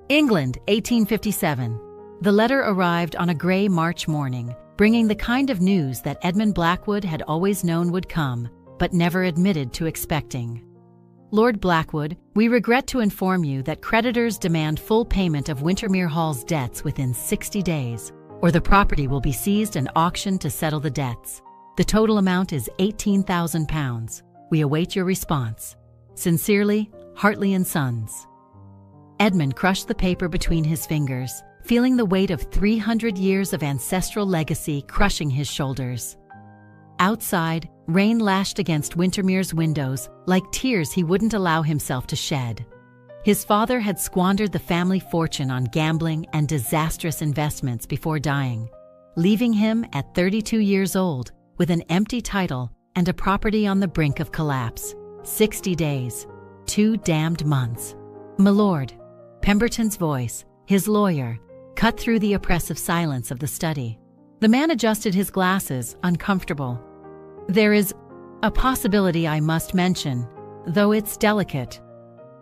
England, 1857. The letter arrived on a gray March morning, bringing the kind of news that Edmund Blackwood had always known would come, but never admitted to expecting. Lord Blackwood, we regret to inform you that creditors demand full payment of Wintermere Hall's debts within 60 days, or the property will be seized and auctioned to settle the debts. The total amount is £18,000. We await your response. Sincerely, Hartley & Sons. Edmund crushed the paper between his fingers, feeling the weight of 300 years of ancestral legacy crushing his shoulders. Outside, rain lashed against Wintermere's windows like tears he wouldn't allow himself to shed. His father had squandered the family fortune on gambling and disastrous investments before dying, leaving him at 32 years old with an empty title and a property on the brink of collapse. 60 days. 2 damned months. My lord. Pemberton's voice, his lawyer, cut through the oppressive silence of the study. The man adjusted his glasses, uncomfortable. There is a possibility I must mention, though it's delicate.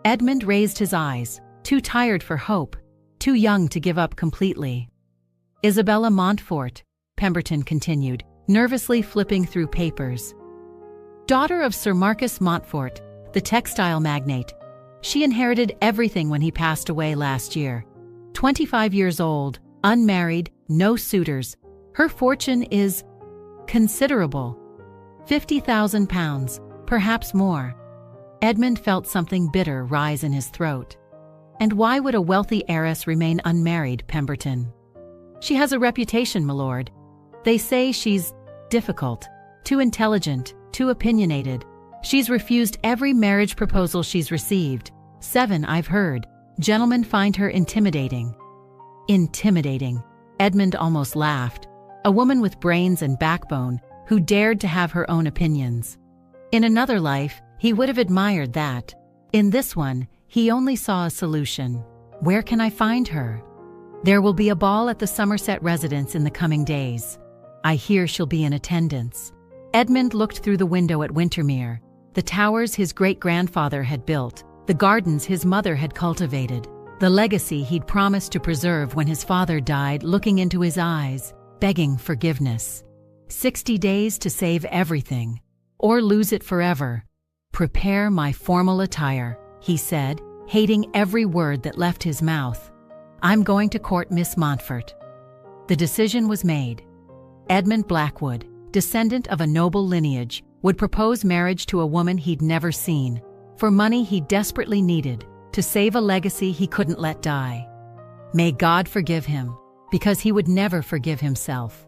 Edmund raised his eyes, too tired for hope, too young to give up completely. Isabella Montfort, Pemberton continued, nervously flipping through papers. Daughter of Sir Marcus Montfort, the textile magnate. She inherited everything when he passed away last year. 25 years old, unmarried, no suitors. Her fortune is considerable. £50,000, perhaps more. Edmund felt something bitter rise in his throat. And why would a wealthy heiress remain unmarried, Pemberton? She has a reputation, my lord. They say she's difficult, too intelligent, too opinionated. She's refused every marriage proposal she's received. 7, I've heard. Gentlemen find her intimidating. Intimidating. Edmund almost laughed. A woman with brains and backbone who dared to have her own opinions. In another life, he would have admired that. In this one, he only saw a solution. Where can I find her? There will be a ball at the Somerset residence in the coming days. I hear she'll be in attendance. Edmund looked through the window at Wintermere, the towers his great-grandfather had built, the gardens his mother had cultivated, the legacy he'd promised to preserve when his father died, looking into his eyes, begging forgiveness. 60 days to save everything, or lose it forever. Prepare my formal attire, he said, hating every word that left his mouth. I'm going to court Miss Montfort. The decision was made. Edmund Blackwood, descendant of a noble lineage, would propose marriage to a woman he'd never seen, for money he desperately needed, to save a legacy he couldn't let die. May God forgive him, because he would never forgive himself.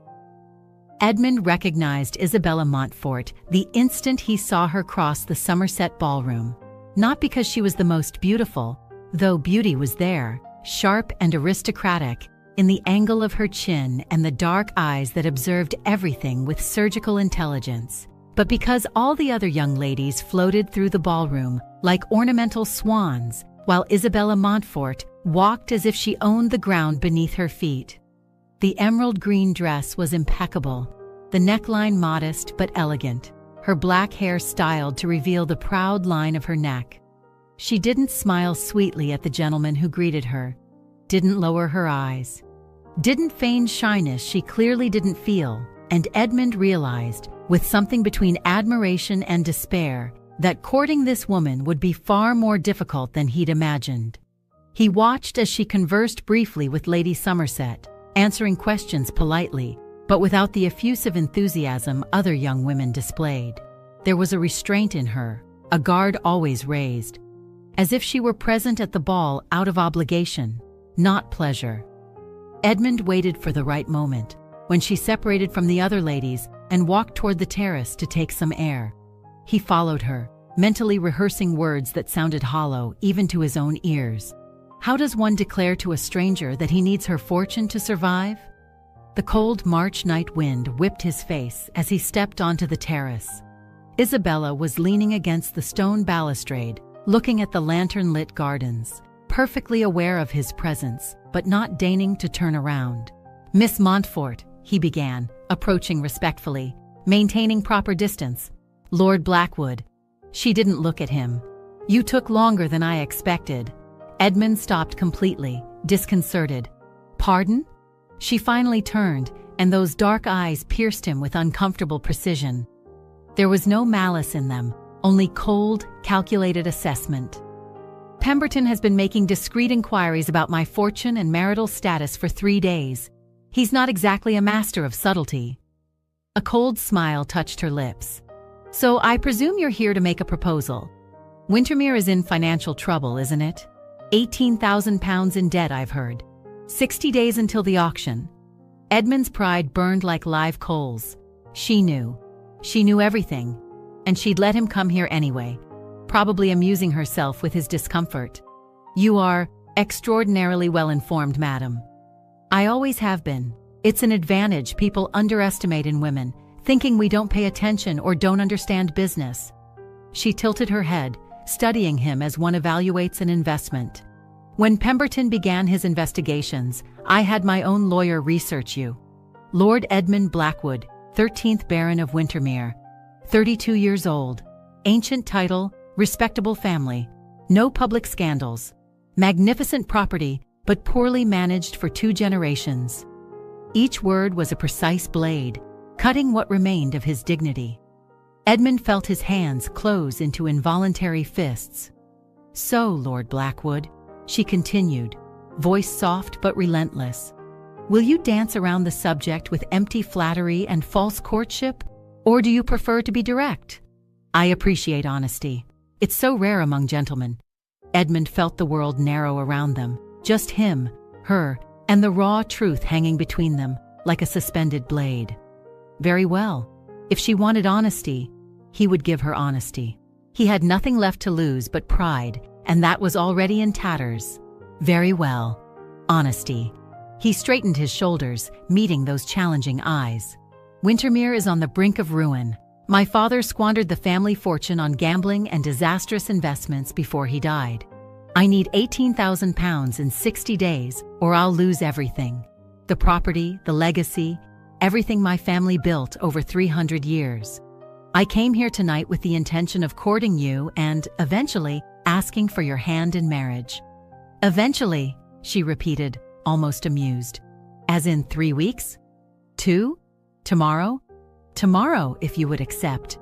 Edmund recognized Isabella Montfort the instant he saw her cross the Somerset ballroom, not because she was the most beautiful, though beauty was there, sharp and aristocratic, in the angle of her chin and the dark eyes that observed everything with surgical intelligence, but because all the other young ladies floated through the ballroom like ornamental swans, while Isabella Montfort walked as if she owned the ground beneath her feet. The emerald green dress was impeccable, the neckline modest but elegant, her black hair styled to reveal the proud line of her neck. She didn't smile sweetly at the gentleman who greeted her, didn't lower her eyes, didn't feign shyness she clearly didn't feel, and Edmund realized, with something between admiration and despair, that courting this woman would be far more difficult than he'd imagined. He watched as she conversed briefly with Lady Somerset, answering questions politely, but without the effusive enthusiasm other young women displayed. There was a restraint in her, a guard always raised, as if she were present at the ball out of obligation, not pleasure. Edmund waited for the right moment, when she separated from the other ladies and walked toward the terrace to take some air. He followed her, mentally rehearsing words that sounded hollow even to his own ears. How does one declare to a stranger that he needs her fortune to survive? The cold March night wind whipped his face as he stepped onto the terrace. Isabella was leaning against the stone balustrade, looking at the lantern-lit gardens, perfectly aware of his presence, but not deigning to turn around. Miss Montfort, he began, approaching respectfully, maintaining proper distance. Lord Blackwood. She didn't look at him. You took longer than I expected. Edmund stopped completely, disconcerted. Pardon? She finally turned, and those dark eyes pierced him with uncomfortable precision. There was no malice in them, only cold, calculated assessment. Pemberton has been making discreet inquiries about my fortune and marital status for 3 days. He's not exactly a master of subtlety. A cold smile touched her lips. So I presume you're here to make a proposal. Wintermere is in financial trouble, isn't it? £18,000 in debt, I've heard. 60 days until the auction. Edmund's pride burned like live coals. She knew. She knew everything. And she'd let him come here anyway, probably amusing herself with his discomfort. You are extraordinarily well-informed, madam. I always have been. It's an advantage people underestimate in women, thinking we don't pay attention or don't understand business. She tilted her head, studying him as one evaluates an investment. When Pemberton began his investigations, I had my own lawyer research you. Lord Edmund Blackwood, 13th Baron of Wintermere, 32 years old, ancient title, respectable family, no public scandals, magnificent property, but poorly managed for 2 generations. Each word was a precise blade, cutting what remained of his dignity. Edmund felt his hands close into involuntary fists. So, Lord Blackwood, she continued, voice soft but relentless, will you dance around the subject with empty flattery and false courtship, or do you prefer to be direct? I appreciate honesty. It's so rare among gentlemen. Edmund felt the world narrow around them, just him, her, and the raw truth hanging between them, like a suspended blade. Very well. If she wanted honesty, he would give her honesty. He had nothing left to lose but pride, and that was already in tatters. Very well. Honesty. He straightened his shoulders, meeting those challenging eyes. Wintermere is on the brink of ruin. My father squandered the family fortune on gambling and disastrous investments before he died. I need £18,000 in 60 days, or I'll lose everything. The property, the legacy, everything my family built over 300 years. I came here tonight with the intention of courting you and, eventually, asking for your hand in marriage. Eventually, she repeated, almost amused. As in 3 weeks? 2? Tomorrow? Tomorrow, if you would accept.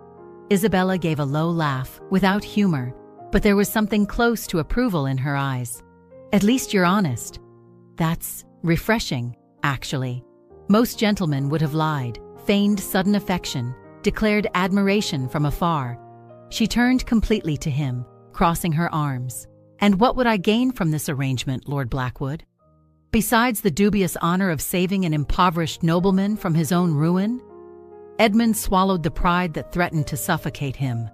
Isabella gave a low laugh, without humor, but there was something close to approval in her eyes. At least you're honest. That's refreshing, actually. Most gentlemen would have lied, feigned sudden affection, declared admiration from afar. She turned completely to him, crossing her arms. And what would I gain from this arrangement, Lord Blackwood? Besides the dubious honor of saving an impoverished nobleman from his own ruin? Edmund swallowed the pride that threatened to suffocate him.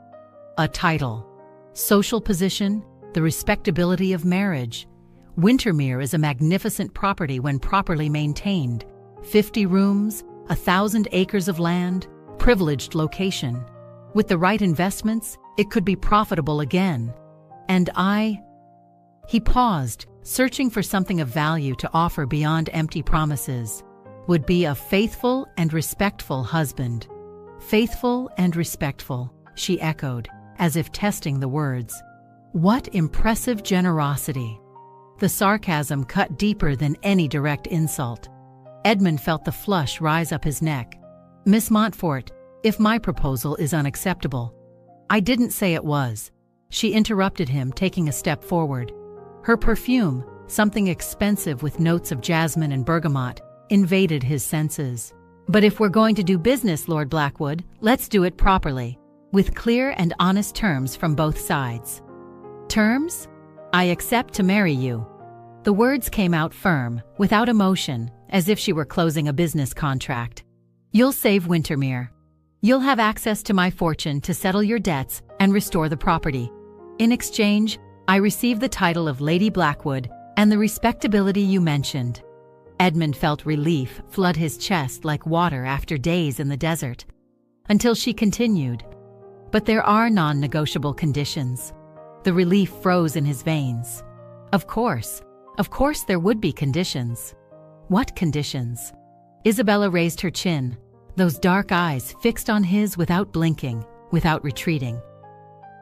A title, social position, the respectability of marriage. Wintermere is a magnificent property when properly maintained. 50 rooms, 1,000 acres of land, privileged location. With the right investments, it could be profitable again. And He paused, searching for something of value to offer beyond empty promises. Would be a faithful and respectful husband. Faithful and respectful, she echoed, as if testing the words. What impressive generosity! The sarcasm cut deeper than any direct insult. Edmund felt the flush rise up his neck. Miss Montfort, if my proposal is unacceptable. I didn't say it was. She interrupted him, taking a step forward. Her perfume, something expensive with notes of jasmine and bergamot, invaded his senses. But if we're going to do business, Lord Blackwood, let's do it properly, with clear and honest terms from both sides. Terms? I accept to marry you. The words came out firm, without emotion, as if she were closing a business contract. You'll save Wintermere. You'll have access to my fortune to settle your debts and restore the property. In exchange, I receive the title of Lady Blackwood and the respectability you mentioned. Edmund felt relief flood his chest like water after days in the desert, until she continued. But there are non-negotiable conditions. The relief froze in his veins. Of course there would be conditions. What conditions? Isabella raised her chin, those dark eyes fixed on his without blinking, without retreating.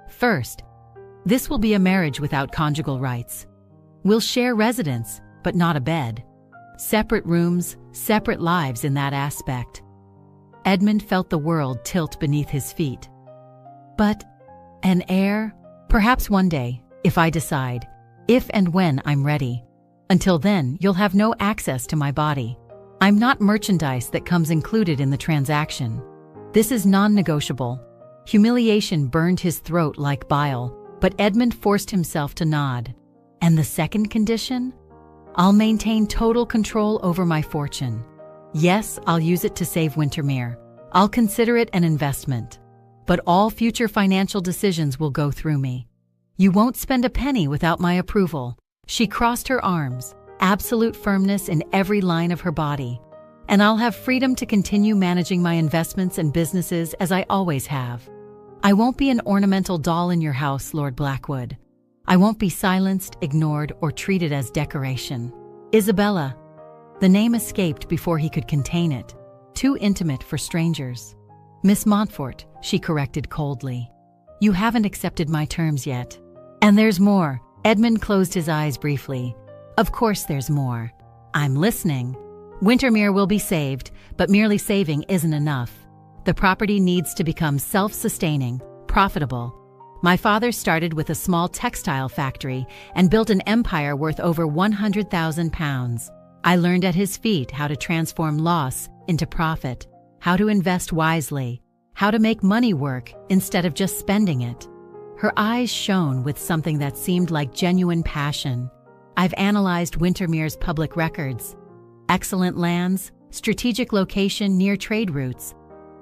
First, this will be a marriage without conjugal rights. We'll share residence, but not a bed. Separate rooms, separate lives in that aspect. Edmund felt the world tilt beneath his feet. But an heir? Perhaps one day, if I decide, if and when I'm ready. Until then, you'll have no access to my body. I'm not merchandise that comes included in the transaction. This is non-negotiable. Humiliation burned his throat like bile, but Edmund forced himself to nod. And the second condition? I'll maintain total control over my fortune. Yes, I'll use it to save Wintermere. I'll consider it an investment. But all future financial decisions will go through me. You won't spend a penny without my approval. She crossed her arms, absolute firmness in every line of her body. And I'll have freedom to continue managing my investments and businesses as I always have. I won't be an ornamental doll in your house, Lord Blackwood. I won't be silenced, ignored, or treated as decoration. Isabella. The name escaped before he could contain it. Too intimate for strangers. Miss Montfort, she corrected coldly. You haven't accepted my terms yet. And there's more. Edmund closed his eyes briefly. Of course there's more. I'm listening. Wintermere will be saved, but merely saving isn't enough. The property needs to become self-sustaining, profitable. My father started with a small textile factory and built an empire worth over £100,000. I learned at his feet how to transform loss into profit, how to invest wisely, how to make money work instead of just spending it. Her eyes shone with something that seemed like genuine passion. I've analyzed Wintermere's public records. Excellent lands, strategic location near trade routes.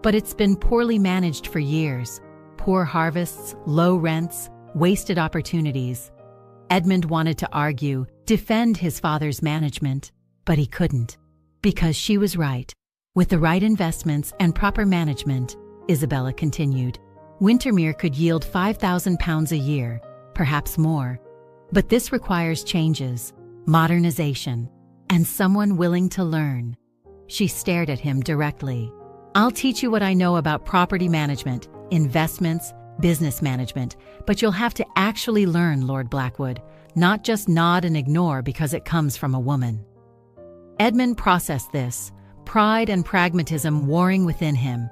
But it's been poorly managed for years. Poor harvests, low rents, wasted opportunities. Edmund wanted to argue, defend his father's management, but he couldn't. Because she was right. With the right investments and proper management, Isabella continued, Wintermere could yield £5,000 a year, perhaps more. But this requires changes, modernization, and someone willing to learn. She stared at him directly. I'll teach you what I know about property management, investments, business management, but you'll have to actually learn, Lord Blackwood, not just nod and ignore because it comes from a woman. Edmund processed this, pride and pragmatism warring within him.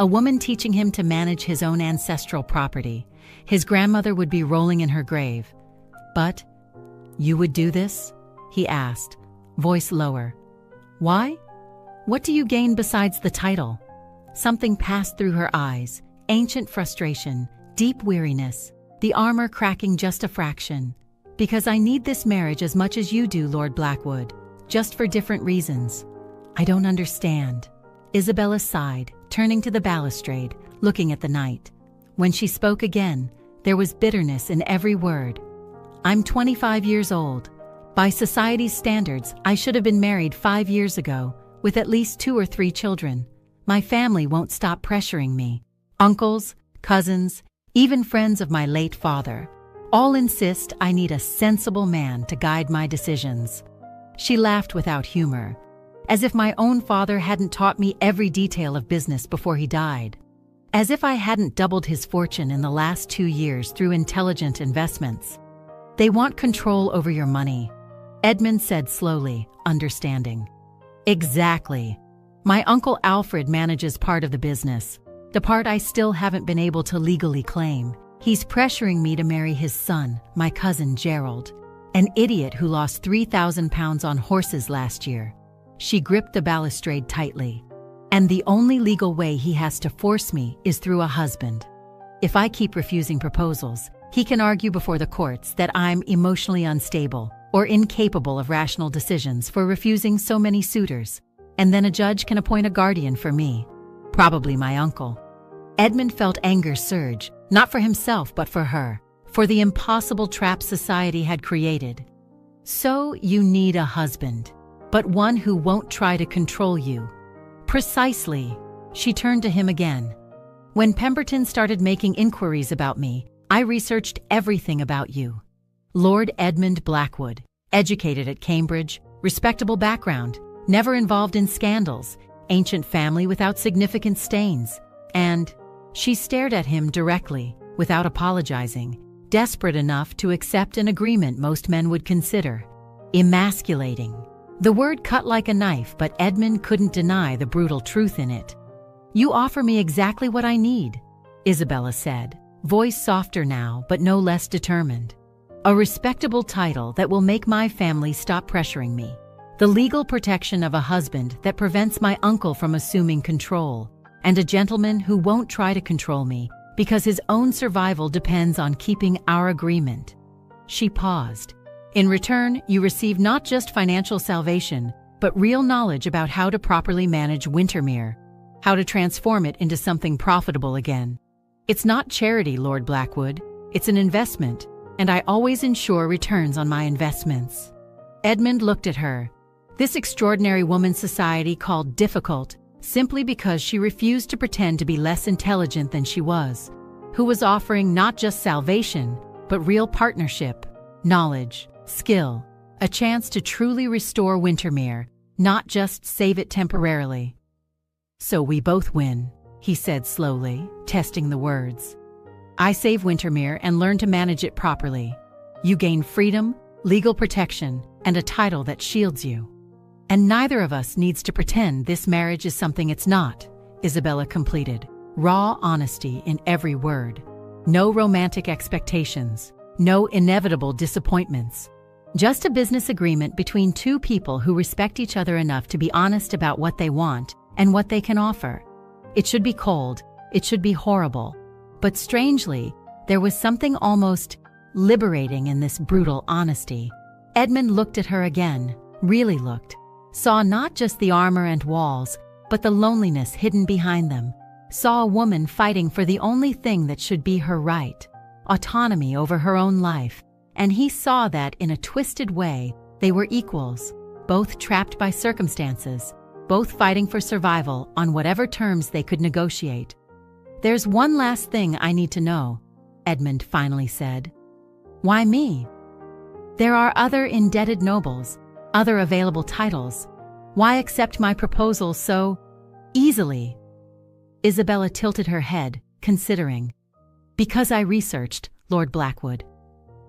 A woman teaching him to manage his own ancestral property. His grandmother would be rolling in her grave. But, you would do this? He asked, voice lower. Why? What do you gain besides the title? Something passed through her eyes, ancient frustration, deep weariness, the armor cracking just a fraction. Because I need this marriage as much as you do, Lord Blackwood, just for different reasons. I don't understand. Isabella sighed, turning to the balustrade, looking at the night. When she spoke again, there was bitterness in every word. I'm 25 years old. By society's standards, I should have been married 5 years ago, with at least 2 or 3 children. My family won't stop pressuring me. Uncles, cousins, even friends of my late father, all insist I need a sensible man to guide my decisions. She laughed without humor, as if my own father hadn't taught me every detail of business before he died. As if I hadn't doubled his fortune in the last 2 years through intelligent investments. They want control over your money, Edmund said slowly, understanding. Exactly. My Uncle Alfred manages part of the business, the part I still haven't been able to legally claim. He's pressuring me to marry his son, my cousin Gerald, an idiot who lost £3,000 on horses last year. She gripped the balustrade tightly. And the only legal way he has to force me is through a husband. If I keep refusing proposals, he can argue before the courts that I'm emotionally unstable or incapable of rational decisions for refusing so many suitors. And then a judge can appoint a guardian for me, probably my uncle. Edmund felt anger surge, not for himself but for her, for the impossible trap society had created. So you need a husband, but one who won't try to control you. Precisely. She turned to him again. When Pemberton started making inquiries about me, I researched everything about you. Lord Edmund Blackwood, educated at Cambridge, respectable background, never involved in scandals, ancient family without significant stains, and she stared at him directly, without apologizing. desperate enough to accept an agreement most men would consider emasculating. The word cut like a knife, but Edmund couldn't deny the brutal truth in it. "You offer me exactly what I need," Isabella said, voice softer now but no less determined. "A respectable title that will make my family stop pressuring me. The legal protection of a husband that prevents my uncle from assuming control, and a gentleman who won't try to control me because his own survival depends on keeping our agreement." She paused. "In return, you receive not just financial salvation, but real knowledge about how to properly manage Wintermere, how to transform it into something profitable again. It's not charity, Lord Blackwood. It's an investment, and I always ensure returns on my investments." Edmund looked at her. This extraordinary woman society called difficult simply because she refused to pretend to be less intelligent than she was, who was offering not just salvation, but real partnership, knowledge, skill, a chance to truly restore Wintermere, not just save it temporarily. "So we both win," he said slowly, testing the words. "I save Wintermere and learn to manage it properly. You gain freedom, legal protection, and a title that shields you. And neither of us needs to pretend this marriage is something it's not," Isabella completed, raw honesty in every word. "No romantic expectations, no inevitable disappointments. Just a business agreement between two people who respect each other enough to be honest about what they want and what they can offer. It should be cold, it should be horrible, but strangely, there was something almost liberating in this brutal honesty." Edmund looked at her again, really looked, saw not just the armor and walls, but the loneliness hidden behind them, saw a woman fighting for the only thing that should be her right, autonomy over her own life, and he saw that in a twisted way they were equals, both trapped by circumstances, both fighting for survival on whatever terms they could negotiate. "There's one last thing I need to know," Edmund finally said. "Why me? There are other indebted nobles, other available titles. Why accept my proposal so easily?" Isabella tilted her head, considering. "Because I researched, Lord Blackwood.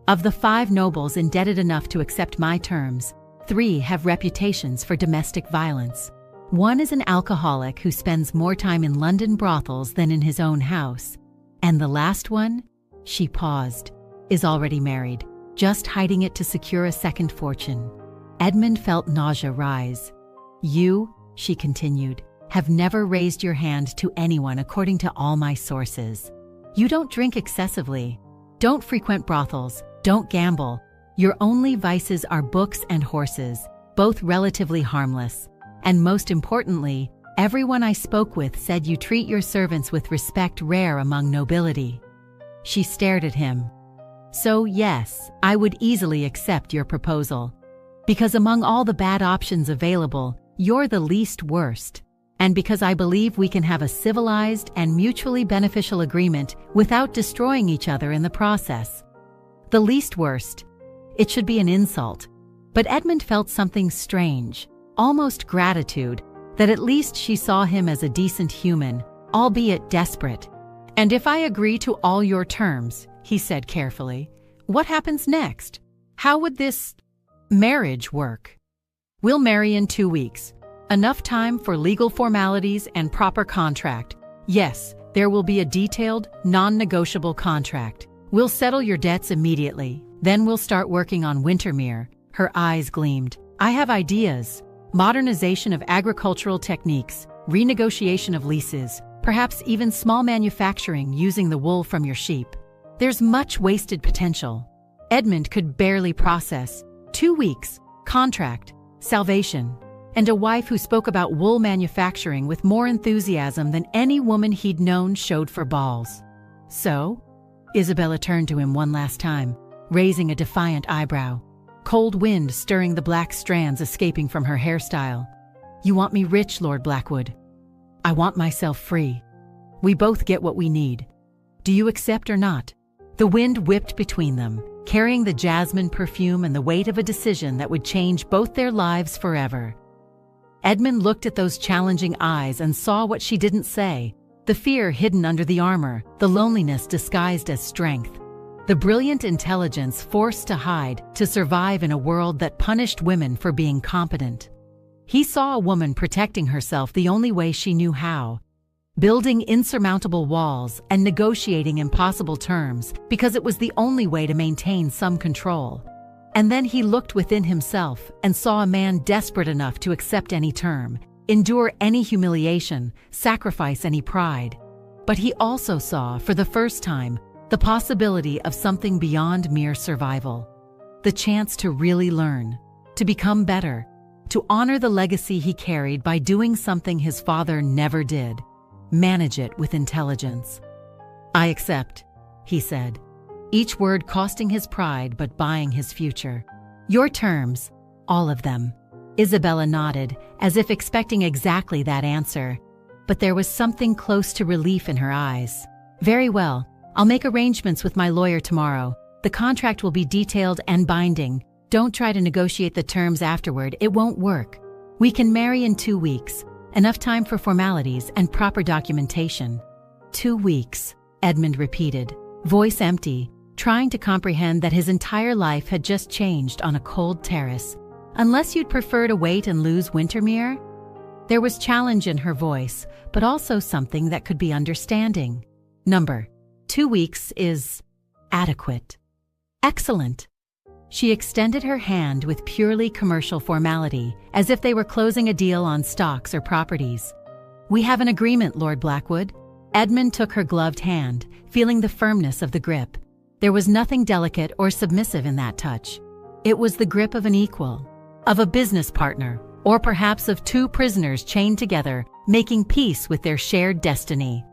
Of the 5 nobles indebted enough to accept my terms, 3 have reputations for domestic violence. One is an alcoholic who spends more time in London brothels than in his own house. And the last one," she paused, "is already married, just hiding it to secure a second fortune." Edmund felt nausea rise. "You," she continued, "have never raised your hand to anyone according to all my sources. You don't drink excessively, don't frequent brothels, don't gamble. Your only vices are books and horses, both relatively harmless. And most importantly, everyone I spoke with said you treat your servants with respect rare among nobility." She stared at him. "So yes, I would easily accept your proposal. Because among all the bad options available, you're the least worst. And because I believe we can have a civilized and mutually beneficial agreement without destroying each other in the process." The least worst. It should be an insult. But Edmund felt something strange, almost gratitude, that at least she saw him as a decent human, albeit desperate. "And if I agree to all your terms," he said carefully, "what happens next? How would this marriage work?" "We'll marry in 2 weeks. Enough time for legal formalities and proper contract. Yes, there will be a detailed, non-negotiable contract. We'll settle your debts immediately. Then we'll start working on Wintermere." Her eyes gleamed. "I have ideas. Modernization of agricultural techniques, renegotiation of leases, perhaps even small manufacturing using the wool from your sheep. There's much wasted potential." Edmund could barely process. 2 weeks, contract, salvation, and a wife who spoke about wool manufacturing with more enthusiasm than any woman he'd known showed for balls. "So?" Isabella turned to him one last time, raising a defiant eyebrow, cold wind stirring the black strands escaping from her hairstyle. "You want me rich, Lord Blackwood. I want myself free. We both get what we need. Do you accept or not?" The wind whipped between them, carrying the jasmine perfume and the weight of a decision that would change both their lives forever. Edmund looked at those challenging eyes and saw what she didn't say, the fear hidden under the armor, the loneliness disguised as strength. The brilliant intelligence forced to hide to survive in a world that punished women for being competent. He saw a woman protecting herself the only way she knew how, building insurmountable walls and negotiating impossible terms because it was the only way to maintain some control. And then he looked within himself and saw a man desperate enough to accept any term, endure any humiliation, sacrifice any pride. But he also saw, for the first time, the possibility of something beyond mere survival. The chance to really learn, to become better, to honor the legacy he carried by doing something his father never did, manage it with intelligence. "I accept," he said, each word costing his pride but buying his future. "Your terms, all of them." Isabella nodded, as if expecting exactly that answer, but there was something close to relief in her eyes. "Very well. I'll make arrangements with my lawyer tomorrow. The contract will be detailed and binding. Don't try to negotiate the terms afterward. It won't work. We can marry in 2 weeks. Enough time for formalities and proper documentation." 2 weeks, Edmund repeated, voice empty, trying to comprehend that his entire life had just changed on a cold terrace. "Unless you'd prefer to wait and lose Wintermere?" There was challenge in her voice, but also something that could be understanding. "Number 2 weeks is adequate." "Excellent." She extended her hand with purely commercial formality, as if they were closing a deal on stocks or properties. "We have an agreement, Lord Blackwood." Edmund took her gloved hand, feeling the firmness of the grip. There was nothing delicate or submissive in that touch. It was the grip of an equal, of a business partner, or perhaps of 2 prisoners chained together, making peace with their shared destiny.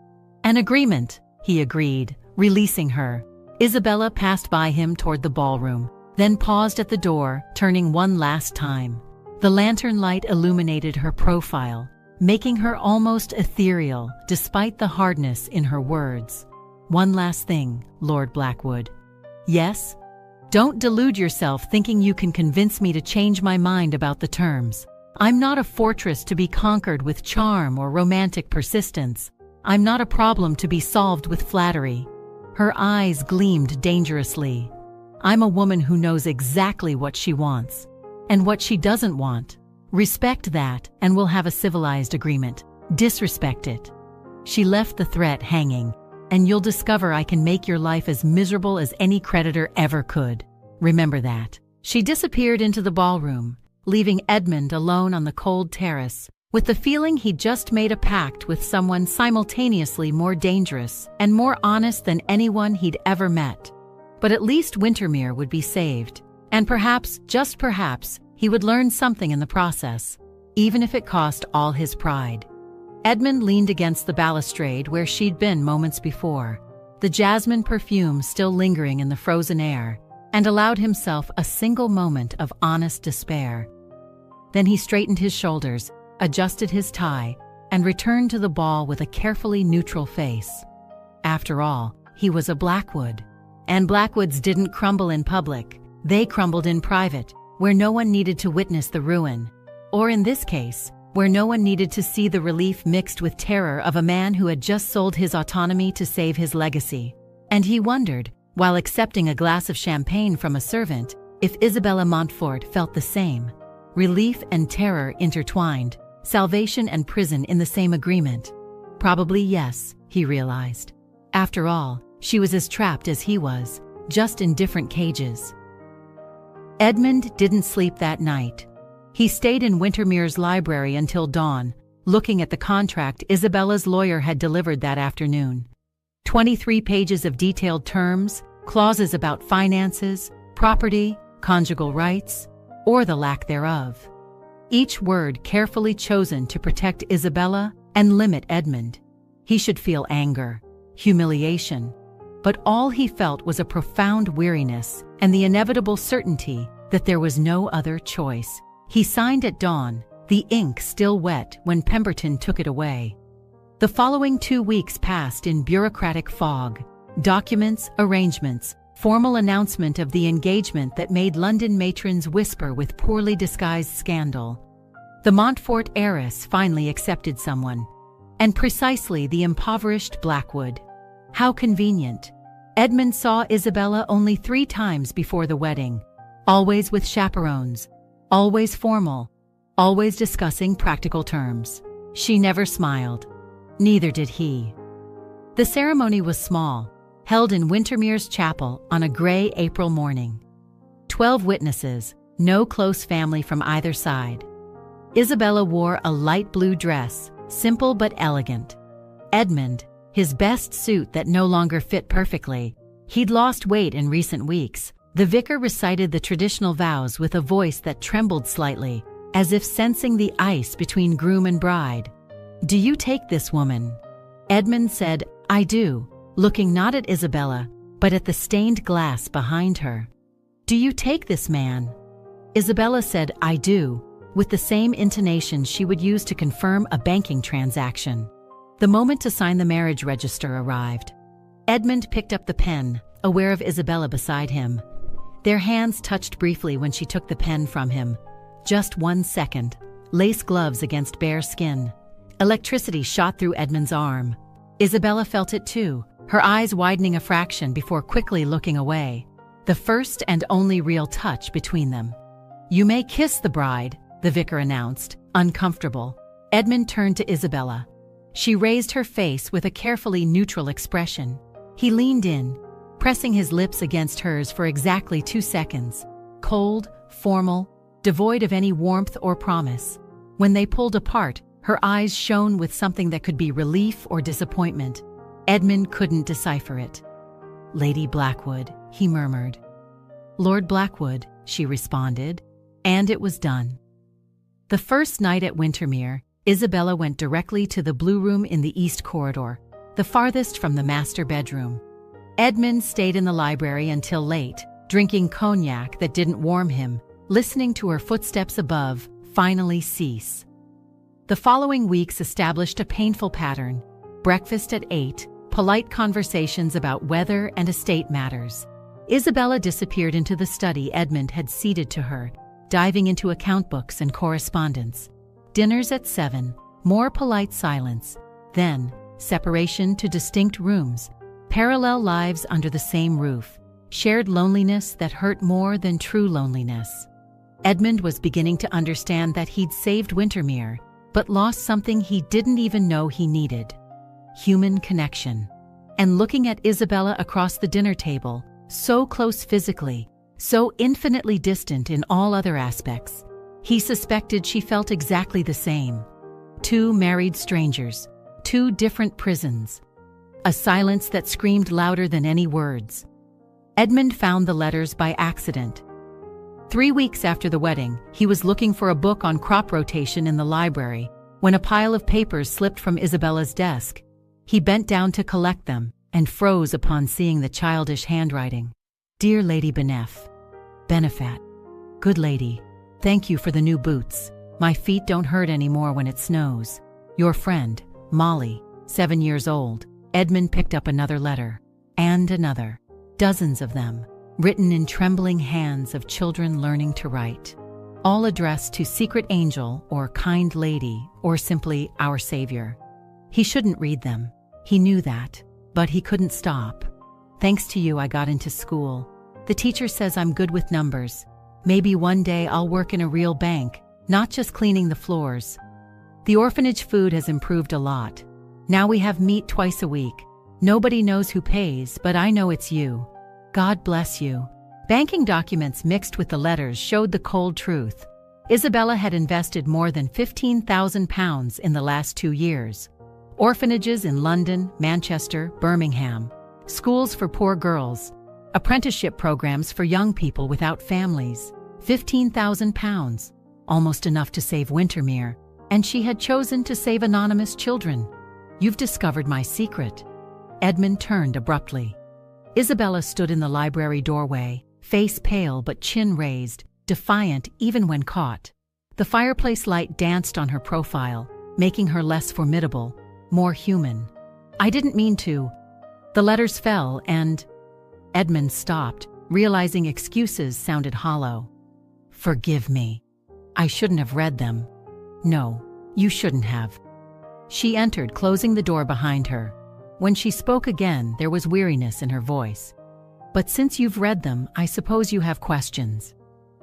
"An agreement," he agreed, releasing her. Isabella passed by him toward the ballroom, then paused at the door, turning one last time. The lantern light illuminated her profile, making her almost ethereal despite the hardness in her words. "One last thing, Lord Blackwood." "Yes?" "Don't delude yourself thinking you can convince me to change my mind about the terms. I'm not a fortress to be conquered with charm or romantic persistence. I'm not a problem to be solved with flattery." Her eyes gleamed dangerously. "I'm a woman who knows exactly what she wants and what she doesn't want. Respect that and we'll have a civilized agreement. Disrespect it." She left the threat hanging. "And you'll discover I can make your life as miserable as any creditor ever could. Remember that." She disappeared into the ballroom, leaving Edmund alone on the cold terrace, with the feeling he'd just made a pact with someone simultaneously more dangerous and more honest than anyone he'd ever met. But at least Wintermere would be saved, and perhaps, just perhaps, he would learn something in the process, even if it cost all his pride. Edmund leaned against the balustrade where she'd been moments before, the jasmine perfume still lingering in the frozen air, and allowed himself a single moment of honest despair. Then he straightened his shoulders, adjusted his tie, and returned to the ball with a carefully neutral face. After all, he was a Blackwood. And Blackwoods didn't crumble in public. They crumbled in private, where no one needed to witness the ruin. Or in this case, where no one needed to see the relief mixed with terror of a man who had just sold his autonomy to save his legacy. And he wondered, while accepting a glass of champagne from a servant, if Isabella Montfort felt the same. Relief and terror intertwined, salvation and prison in the same agreement. Probably yes, he realized. After all, she was as trapped as he was, just in different cages. Edmund didn't sleep that night. He stayed in Wintermere's library until dawn, looking at the contract Isabella's lawyer had delivered that afternoon. 23 pages of detailed terms, clauses about finances, property, conjugal rights, or the lack thereof. Each word carefully chosen to protect Isabella and limit Edmund. He should feel anger, humiliation, but all he felt was a profound weariness and the inevitable certainty that there was no other choice. He signed at dawn, the ink still wet when Pemberton took it away. The following 2 weeks passed in bureaucratic fog. Documents, arrangements, formal announcement of the engagement that made London matrons whisper with poorly disguised scandal. The Montfort heiress finally accepted someone, and precisely the impoverished Blackwood. How convenient. Edmund saw Isabella only 3 times before the wedding, always with chaperones, always formal, always discussing practical terms. She never smiled. Neither did he. The ceremony was small, held in Wintermere's chapel on a gray April morning. 12 witnesses, no close family from either side. Isabella wore a light blue dress, simple but elegant. Edmund, his best suit that no longer fit perfectly. He'd lost weight in recent weeks. The vicar recited the traditional vows with a voice that trembled slightly, as if sensing the ice between groom and bride. "Do you take this woman?" Edmund said, "I do," looking not at Isabella, but at the stained glass behind her. "Do you take this man?" Isabella said, "I do," with the same intonation she would use to confirm a banking transaction. The moment to sign the marriage register arrived. Edmund picked up the pen, aware of Isabella beside him. Their hands touched briefly when she took the pen from him. Just 1 second. Lace gloves against bare skin. Electricity shot through Edmund's arm. Isabella felt it too, her eyes widening a fraction before quickly looking away. The first and only real touch between them. "You may kiss the bride," the vicar announced, uncomfortable. Edmund turned to Isabella. She raised her face with a carefully neutral expression. He leaned in, pressing his lips against hers for exactly 2 seconds. Cold, formal, devoid of any warmth or promise. When they pulled apart, her eyes shone with something that could be relief or disappointment. Edmund couldn't decipher it. "Lady Blackwood," he murmured. "Lord Blackwood," she responded, and it was done. The first night at Wintermere, Isabella went directly to the blue room in the east corridor, the farthest from the master bedroom. Edmund stayed in the library until late, drinking cognac that didn't warm him, listening to her footsteps above finally cease. The following weeks established a painful pattern: breakfast at 8, polite conversations about weather and estate matters. Isabella disappeared into the study Edmund had ceded to her, diving into account books and correspondence. Dinners at 7, more polite silence. Then, separation to distinct rooms, parallel lives under the same roof, shared loneliness that hurt more than true loneliness. Edmund was beginning to understand that he'd saved Wintermere, but lost something he didn't even know he needed: human connection. And looking at Isabella across the dinner table, so close physically, so infinitely distant in all other aspects, he suspected she felt exactly the same. 2 married strangers, 2 different prisons. A silence that screamed louder than any words. Edmund found the letters by accident. 3 weeks after the wedding, he was looking for a book on crop rotation in the library when a pile of papers slipped from Isabella's desk. He bent down to collect them and froze upon seeing the childish handwriting. "Dear Lady Benefat, good lady, thank you for the new boots. My feet don't hurt anymore when it snows. Your friend, Molly, 7 years old." Edmund picked up another letter. And another. Dozens of them, written in trembling hands of children learning to write. All addressed to Secret Angel or Kind Lady or simply Our Savior. He shouldn't read them. He knew that. But he couldn't stop. "Thanks to you I got into school. The teacher says I'm good with numbers. Maybe one day I'll work in a real bank, not just cleaning the floors. The orphanage food has improved a lot. Now we have meat twice a week. Nobody knows who pays, but I know it's you. God bless you." Banking documents mixed with the letters showed the cold truth. Isabella had invested more than £15,000 in the last 2 years. Orphanages in London, Manchester, Birmingham. Schools for poor girls. Apprenticeship programs for young people without families. £15,000. Almost enough to save Wintermere. And she had chosen to save anonymous children. "You've discovered my secret." Edmund turned abruptly. Isabella stood in the library doorway, face pale but chin raised, defiant even when caught. The fireplace light danced on her profile, making her less formidable, more human. "I didn't mean to." The letters fell and... Edmund stopped, realizing excuses sounded hollow. "Forgive me. I shouldn't have read them." "No, you shouldn't have." She entered, closing the door behind her. When she spoke again, there was weariness in her voice. "But since you've read them, I suppose you have questions."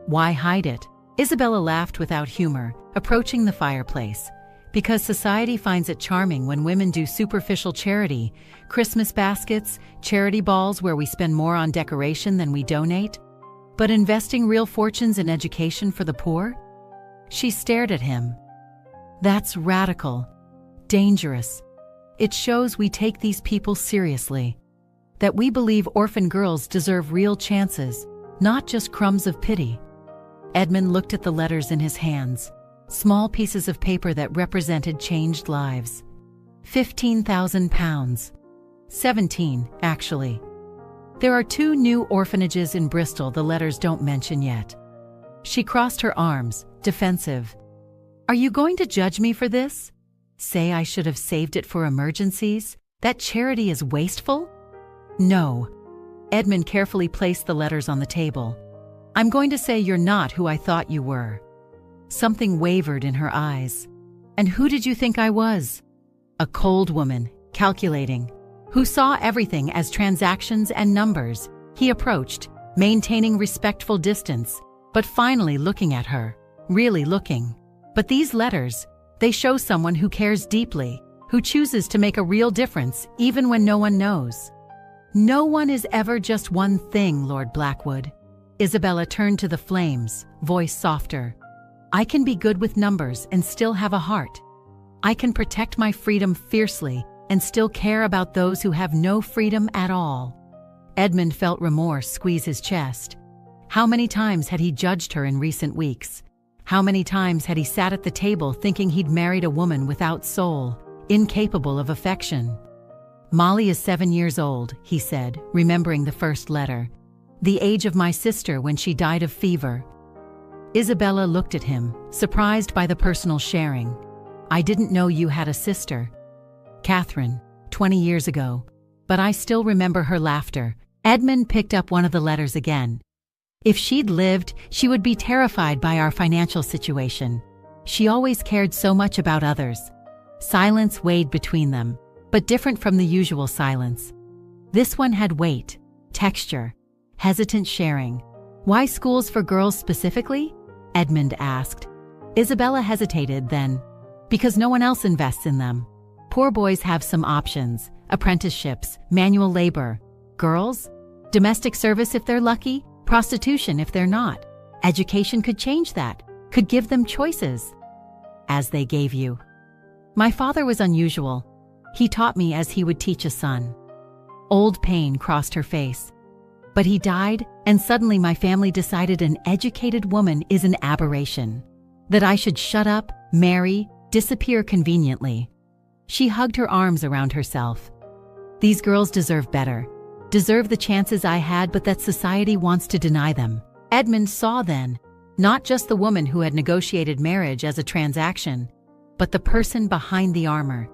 "Why hide it?" Isabella laughed without humor, approaching the fireplace. "Because society finds it charming when women do superficial charity, Christmas baskets, charity balls where we spend more on decoration than we donate. But investing real fortunes in education for the poor?" She stared at him. "That's radical, dangerous. It shows we take these people seriously. That we believe orphan girls deserve real chances, not just crumbs of pity." Edmund looked at the letters in his hands, small pieces of paper that represented changed lives. £15,000. 17, actually. "There are 2 new orphanages in Bristol the letters don't mention yet." She crossed her arms, defensive. "Are you going to judge me for this? Say I should have saved it for emergencies? That charity is wasteful?" "No." Edmund carefully placed the letters on the table. "I'm going to say you're not who I thought you were." Something wavered in her eyes. "And who did you think I was?" "A cold woman, calculating, who saw everything as transactions and numbers." He approached, maintaining respectful distance, but finally looking at her, really looking. "But these letters, they show someone who cares deeply, who chooses to make a real difference even when no one knows." "No one is ever just one thing, Lord Blackwood." Isabella turned to the flames, voice softer. "I can be good with numbers and still have a heart. I can protect my freedom fiercely and still care about those who have no freedom at all." Edmund felt remorse squeeze his chest. How many times had he judged her in recent weeks? How many times had he sat at the table thinking he'd married a woman without soul, incapable of affection? "Molly is 7 years old," he said, remembering the first letter. "The age of my sister when she died of fever." Isabella looked at him, surprised by the personal sharing. "I didn't know you had a sister." "Catherine, 20 years ago. But I still remember her laughter." Edmund picked up one of the letters again. "If she'd lived, she would be terrified by our financial situation. She always cared so much about others." Silence weighed between them, but different from the usual silence. This one had weight, texture, hesitant sharing. "Why schools for girls specifically?" Edmund asked. Isabella hesitated then. "Because no one else invests in them. Poor boys have some options, apprenticeships, manual labor. Girls? Domestic service if they're lucky, prostitution if they're not. Education could change that, could give them choices." "As they gave you." "My father was unusual. He taught me as he would teach a son." Old pain crossed her face. "But he died, and suddenly my family decided an educated woman is an aberration. That I should shut up, marry, disappear conveniently." She hugged her arms around herself. "These girls deserve better. Deserve the chances I had, but that society wants to deny them." Edmund saw then, not just the woman who had negotiated marriage as a transaction, but the person behind the armor.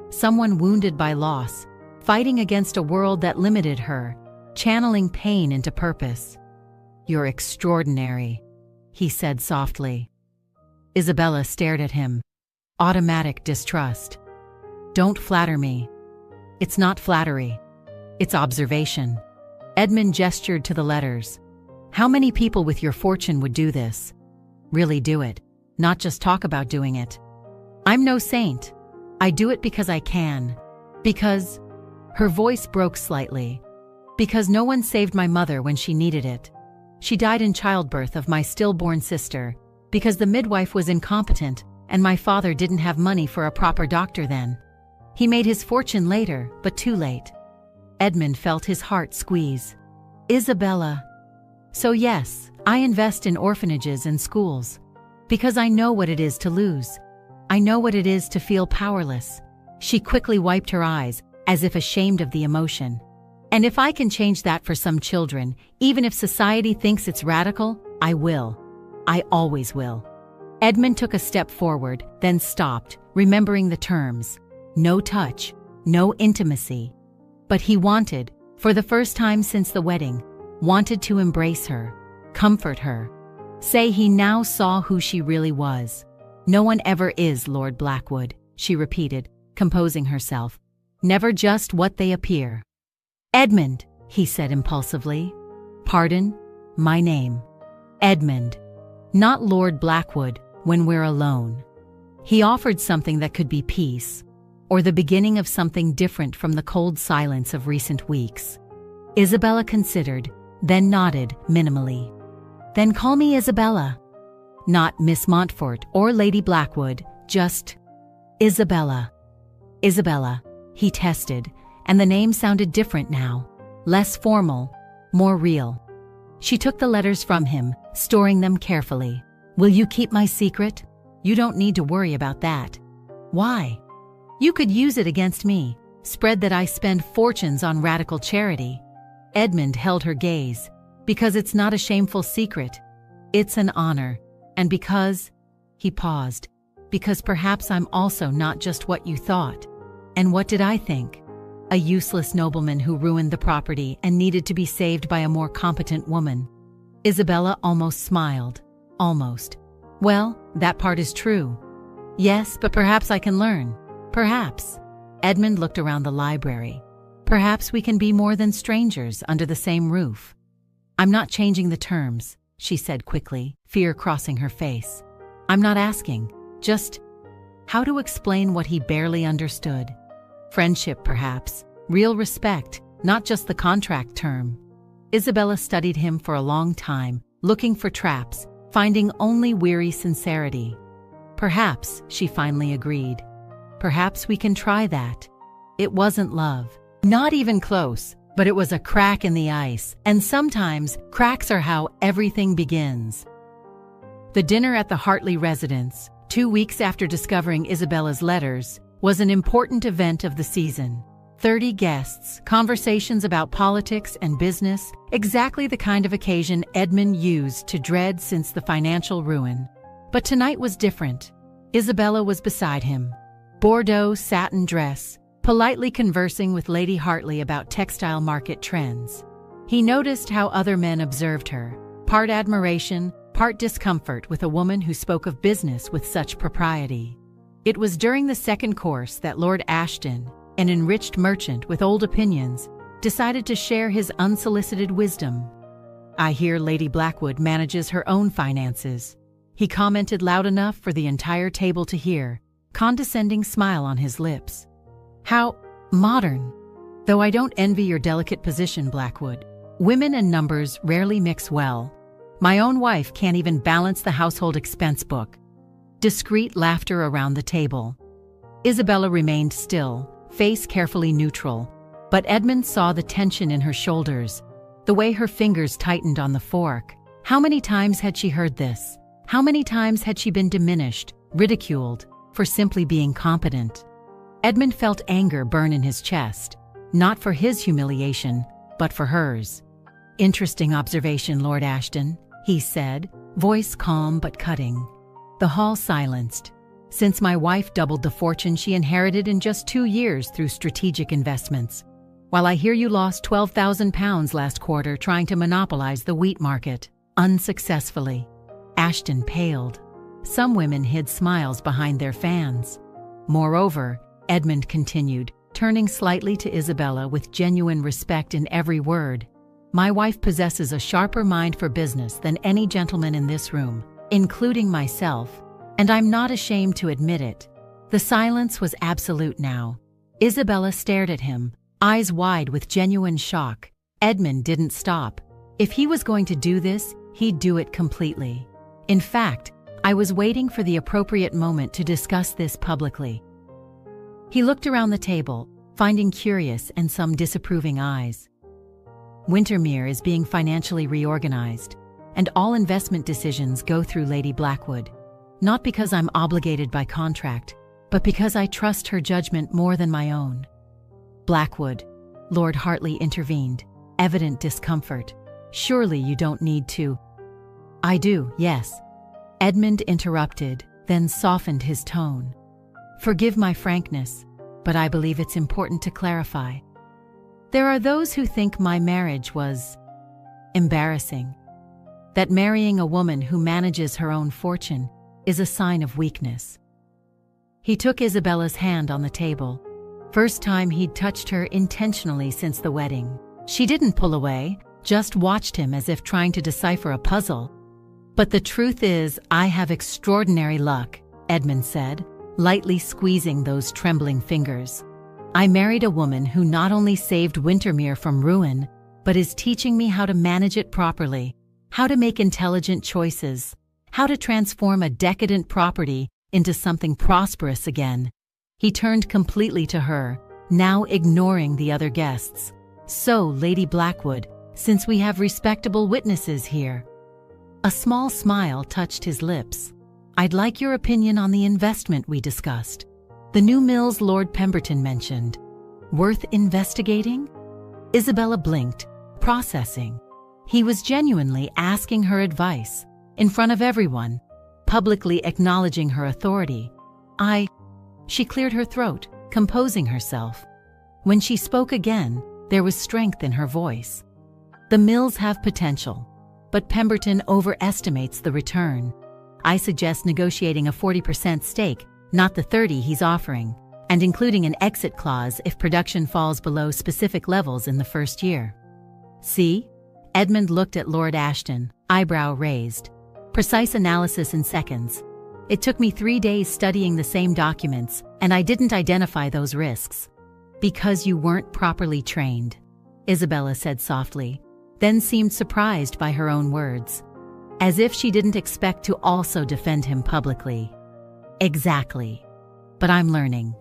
Someone wounded by loss, fighting against a world that limited her, channeling pain into purpose. "You're extraordinary," he said softly. Isabella stared at him. Automatic distrust. "Don't flatter me." "It's not flattery. It's observation." Edmund gestured to the letters. "How many people with your fortune would do this? Really do it, not just talk about doing it. I'm no saint. I do it because I can. Because—" her voice broke slightly. "Because no one saved my mother when she needed it. She died in childbirth of my stillborn sister, because the midwife was incompetent and my father didn't have money for a proper doctor then. He made his fortune later, but too late." Edmund felt his heart squeeze. "Isabella." "So yes, I invest in orphanages and schools. Because I know what it is to lose. I know what it is to feel powerless." She quickly wiped her eyes, as if ashamed of the emotion. "And if I can change that for some children, even if society thinks it's radical, I will. I always will." Edmund took a step forward, then stopped, remembering the terms. No touch, no intimacy. But he wanted, for the first time since the wedding, wanted to embrace her, comfort her, say he now saw who she really was. "No one ever is, Lord Blackwood," she repeated, composing herself. never just what they appear. "Edmund," he said impulsively. "Pardon? My name. Edmund. Not Lord Blackwood when we're alone." He offered something that could be peace, or the beginning of something different from the cold silence of recent weeks. Isabella considered, then nodded minimally. "Then call me Isabella." Not Miss Montfort or Lady Blackwood, just Isabella. Isabella, he tested, and the name sounded different now, less formal, more real. She took the letters from him, storing them carefully. "Will you keep my secret? You don't need to worry about that." "Why?" "You could use it against me, spread that I spend fortunes on radical charity." Edmund held her gaze. "Because it's not a shameful secret. It's an honor. And because," he paused, "because perhaps I'm also not just what you thought." "And what did I think? A useless nobleman who ruined the property and needed to be saved by a more competent woman." Isabella almost smiled. Almost. "Well, that part is true. Yes, but perhaps I can learn. Perhaps." Edmund looked around the library. "Perhaps we can be more than strangers under the same roof." "I'm not changing the terms," she said quickly, fear crossing her face. "I'm not asking. Just how to explain what he barely understood. Friendship, perhaps. Real respect, not just the contract term." Isabella studied him for a long time, looking for traps, finding only weary sincerity. "Perhaps," she finally agreed. "Perhaps we can try that." It wasn't love. Not even close, but it was a crack in the ice, and sometimes cracks are how everything begins. The dinner at the Hartley residence, 2 weeks after discovering Isabella's letters, was an important event of the season. 30 guests, conversations about politics and business, exactly the kind of occasion Edmund used to dread since the financial ruin. But tonight was different. Isabella was beside him. Bordeaux satin dress, politely conversing with Lady Hartley about textile market trends. He noticed how other men observed her, part admiration, part discomfort with a woman who spoke of business with such propriety. It was during the second course that Lord Ashton, an enriched merchant with old opinions, decided to share his unsolicited wisdom. "I hear Lady Blackwood manages her own finances," he commented loud enough for the entire table to hear, condescending smile on his lips. "How modern. Though I don't envy your delicate position, Blackwood. Women and numbers rarely mix well. My own wife can't even balance the household expense book." Discreet laughter around the table. Isabella remained still, face carefully neutral, but Edmund saw the tension in her shoulders, the way her fingers tightened on the fork. How many times had she heard this? How many times had she been diminished, ridiculed, for simply being competent? Edmund felt anger burn in his chest, not for his humiliation, but for hers. "Interesting observation, Lord Ashton," he said, voice calm but cutting. The hall silenced. "Since my wife doubled the fortune she inherited in just 2 years through strategic investments, while I hear you lost £12,000 last quarter trying to monopolize the wheat market, unsuccessfully." Ashton paled. Some women hid smiles behind their fans. "Moreover," Edmund continued, turning slightly to Isabella with genuine respect in every word, "my wife possesses a sharper mind for business than any gentleman in this room, including myself, and I'm not ashamed to admit it." The silence was absolute now. Isabella stared at him, eyes wide with genuine shock. Edmund didn't stop. If he was going to do this, he'd do it completely. "In fact, I was waiting for the appropriate moment to discuss this publicly." He looked around the table, finding curious and some disapproving eyes. "Wintermere is being financially reorganized, and all investment decisions go through Lady Blackwood. Not because I'm obligated by contract, but because I trust her judgment more than my own." "Blackwood," Lord Hartley intervened, evident discomfort. "Surely you don't need to—" "I do, yes," Edmund interrupted, then softened his tone. "Forgive my frankness, but I believe it's important to clarify. There are those who think my marriage was embarrassing, that marrying a woman who manages her own fortune is a sign of weakness." He took Isabella's hand on the table. First time he'd touched her intentionally since the wedding. She didn't pull away, just watched him as if trying to decipher a puzzle. "But the truth is, I have extraordinary luck," Edmund said, lightly squeezing those trembling fingers. "I married a woman who not only saved Wintermere from ruin, but is teaching me how to manage it properly, how to make intelligent choices, how to transform a decadent property into something prosperous again." He turned completely to her, now ignoring the other guests. "So, Lady Blackwood, since we have respectable witnesses here." A small smile touched his lips. "I'd like your opinion on the investment we discussed. The new mills Lord Pemberton mentioned. Worth investigating?" Isabella blinked, processing. He was genuinely asking her advice, in front of everyone, publicly acknowledging her authority. She cleared her throat, composing herself. When she spoke again, there was strength in her voice. "The mills have potential, but Pemberton overestimates the return. I suggest negotiating a 40% stake, not the 30 he's offering, and including an exit clause if production falls below specific levels in the first year." "See?" Edmund looked at Lord Ashton, eyebrow raised. "Precise analysis in seconds. It took me 3 days studying the same documents, and I didn't identify those risks." "Because you weren't properly trained," Isabella said softly, then seemed surprised by her own words, as if she didn't expect to also defend him publicly. "Exactly. But I'm learning."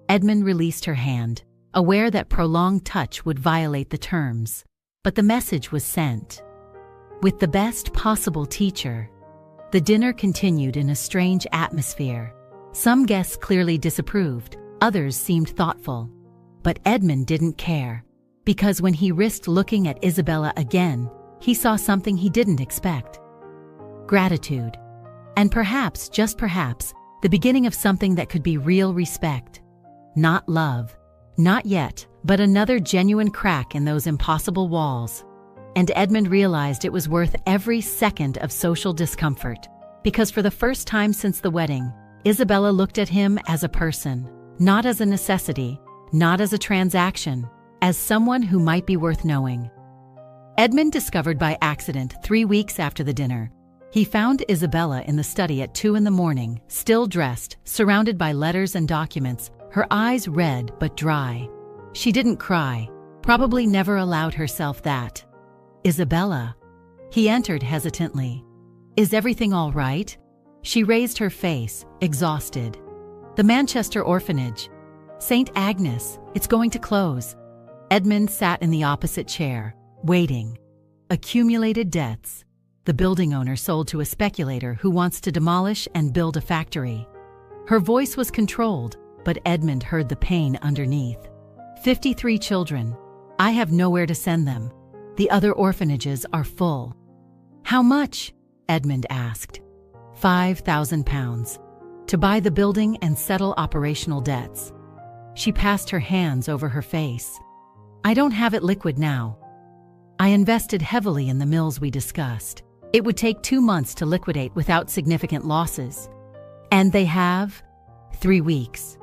Edmund released her hand, aware that prolonged touch would violate the terms, but the message was sent. With the best possible teacher. The dinner continued in a strange atmosphere. Some guests clearly disapproved, others seemed thoughtful. But Edmund didn't care, because when he risked looking at Isabella again, he saw something he didn't expect. Gratitude. And perhaps, just perhaps, the beginning of something that could be real respect. Not love. Not yet, but another genuine crack in those impossible walls. And Edmund realized it was worth every second of social discomfort, because for the first time since the wedding, Isabella looked at him as a person, not as a necessity, not as a transaction, as someone who might be worth knowing. Edmund discovered by accident 3 weeks after the dinner. He found Isabella in the study at 2 a.m, still dressed, surrounded by letters and documents, her eyes red but dry. She didn't cry, probably never allowed herself that. "Isabella." He entered hesitantly. "Is everything all right?" She raised her face, exhausted. "The Manchester orphanage. St. Agnes, it's going to close." Edmund sat in the opposite chair, waiting. Accumulated debts. The building owner sold to a speculator who wants to demolish and build a factory. Her voice was controlled, but Edmund heard the pain underneath. 53 children. I have nowhere to send them. The other orphanages are full." "How much?" Edmund asked. £5,000. To buy the building and settle operational debts. She passed her hands over her face. "I don't have it liquid now. I invested heavily in the mills we discussed. It would take 2 months to liquidate without significant losses. And they have 3 weeks.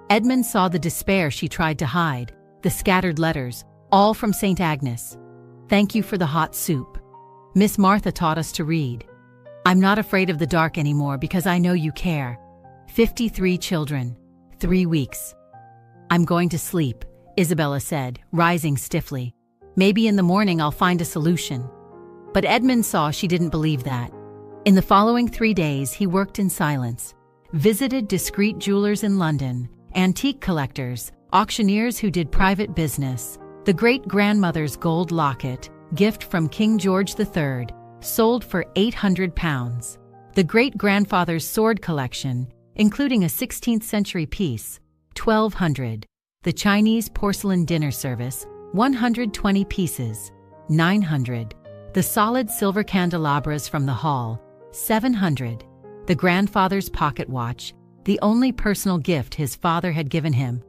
Edmund saw the despair she tried to hide, the scattered letters, all from St. Agnes. "Thank you for the hot soup. Miss Martha taught us to read. I'm not afraid of the dark anymore because I know you care. 53 children, 3 weeks. I'm going to sleep," Isabella said, rising stiffly. "Maybe in the morning I'll find a solution." But Edmund saw she didn't believe that. In the following 3 days, he worked in silence, visited discreet jewelers in London, antique collectors, auctioneers who did private business. The great-grandmother's gold locket, gift from King George III, sold for £800. The great-grandfather's sword collection, including a 16th-century piece, $1,200. The Chinese porcelain dinner service, 120 pieces, $900. The solid silver candelabras from the hall, $700. The grandfather's pocket watch, the only personal gift his father had given him,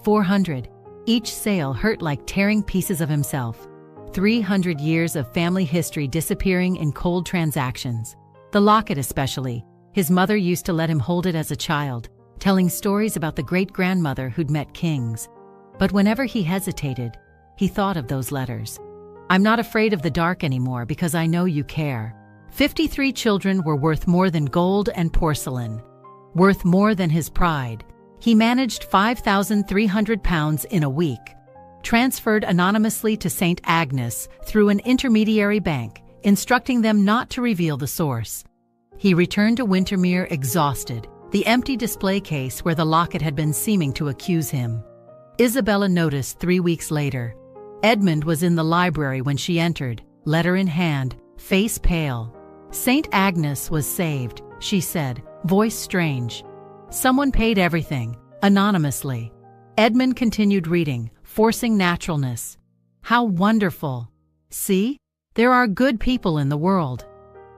$400. Each sale hurt like tearing pieces of himself. 300 years of family history disappearing in cold transactions. The locket especially. His mother used to let him hold it as a child, telling stories about the great-grandmother who'd met kings. But whenever he hesitated, he thought of those letters. "I'm not afraid of the dark anymore because I know you care." 53 children were worth more than gold and porcelain, worth more than his pride. He managed £5,300 in a week, transferred anonymously to St. Agnes through an intermediary bank, instructing them not to reveal the source. He returned to Windermere exhausted, the empty display case where the locket had been seeming to accuse him. Isabella noticed 3 weeks later. Edmund was in the library when she entered, letter in hand, face pale. "St. Agnes was saved," she said, voice strange. "Someone paid everything, anonymously." Edmund continued reading, forcing naturalness. "How wonderful! See? There are good people in the world."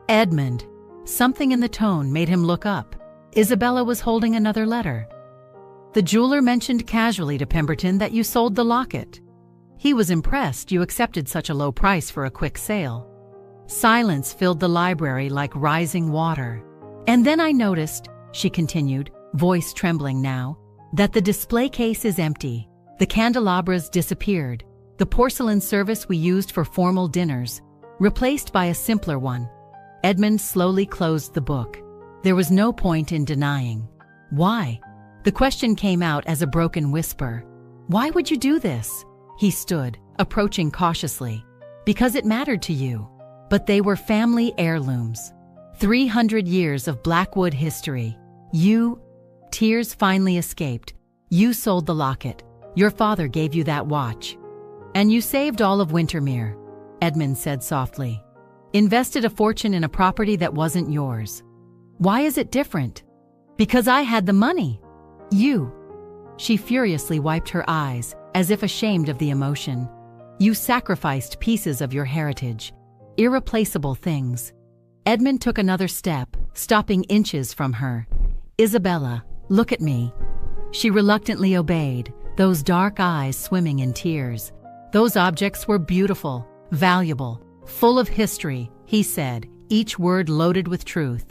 "Edmund." Something in the tone made him look up. Isabella was holding another letter. "The jeweler mentioned casually to Pemberton that you sold the locket. He was impressed you accepted such a low price for a quick sale." Silence filled the library like rising water. "And then I noticed," she continued, voice trembling now, "that the display case is empty. The candelabras disappeared. The porcelain service we used for formal dinners, replaced by a simpler one." Edmund slowly closed the book. There was no point in denying. "Why?" The question came out as a broken whisper. "Why would you do this?" He stood, approaching cautiously. "Because it mattered to you." But they were family heirlooms. 300 years of Blackwood history. You... Tears finally escaped. "You sold the locket. Your father gave you that watch. And you saved all of Windermere," Edmund said softly. "Invested a fortune in a property that wasn't yours. Why is it different?" "Because I had the money. You..." She furiously wiped her eyes, as if ashamed of the emotion. "You sacrificed pieces of your heritage. Irreplaceable things." Edmund took another step, stopping inches from her. "Isabella, look at me." She reluctantly obeyed, those dark eyes swimming in tears. "Those objects were beautiful, valuable, full of history," he said, each word loaded with truth.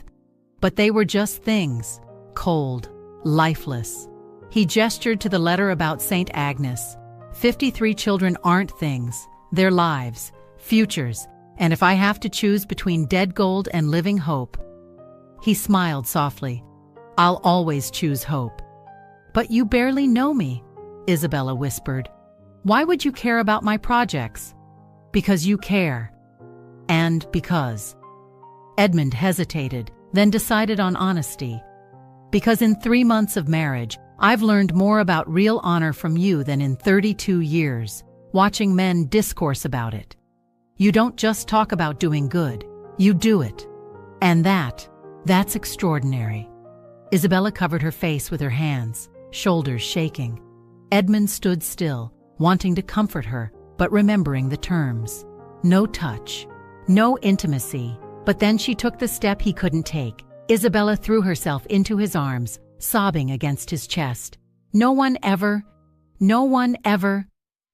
"But they were just things, cold, lifeless." He gestured to the letter about St. Agnes. 53 children aren't things, they're lives, futures, and if I have to choose between dead gold and living hope..." He smiled softly. "I'll always choose hope." "But you barely know me," Isabella whispered. "Why would you care about my projects?" "Because you care. And because..." Edmund hesitated, then decided on honesty. "Because in 3 months of marriage, I've learned more about real honor from you than in 32 years, watching men discourse about it. You don't just talk about doing good, you do it. And that's extraordinary." Isabella covered her face with her hands, shoulders shaking. Edmund stood still, wanting to comfort her, but remembering the terms. No touch, no intimacy. But then she took the step he couldn't take. Isabella threw herself into his arms, sobbing against his chest. No one ever..."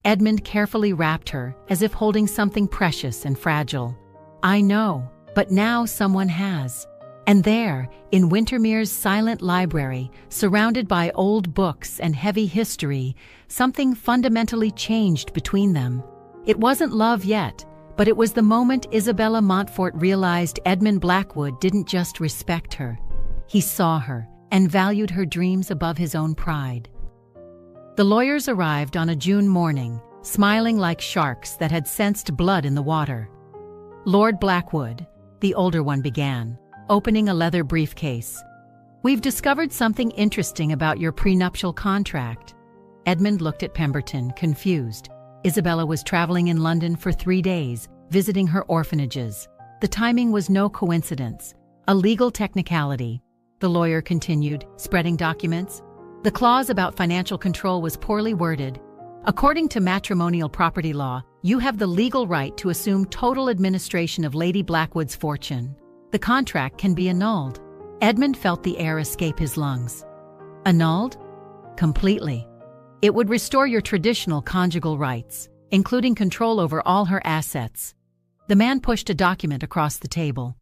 Edmund carefully wrapped her, as if holding something precious and fragile. "I know, but now someone has." And there, in Windermere's silent library, surrounded by old books and heavy history, something fundamentally changed between them. It wasn't love yet, but it was the moment Isabella Montfort realized Edmund Blackwood didn't just respect her. He saw her and valued her dreams above his own pride. The lawyers arrived on a June morning, smiling like sharks that had sensed blood in the water. "Lord Blackwood," the older one began, opening a leather briefcase. "We've discovered something interesting about your prenuptial contract." Edmund looked at Pemberton, confused. Isabella was traveling in London for 3 days, visiting her orphanages. The timing was no coincidence, a legal technicality. The lawyer continued, spreading documents. The clause about financial control was poorly worded. "According to matrimonial property law, you have the legal right to assume total administration of Lady Blackwood's fortune. The contract can be annulled." Edmund felt the air escape his lungs. "Annulled?" "Completely. It would restore your traditional conjugal rights, including control over all her assets." The man pushed a document across the table.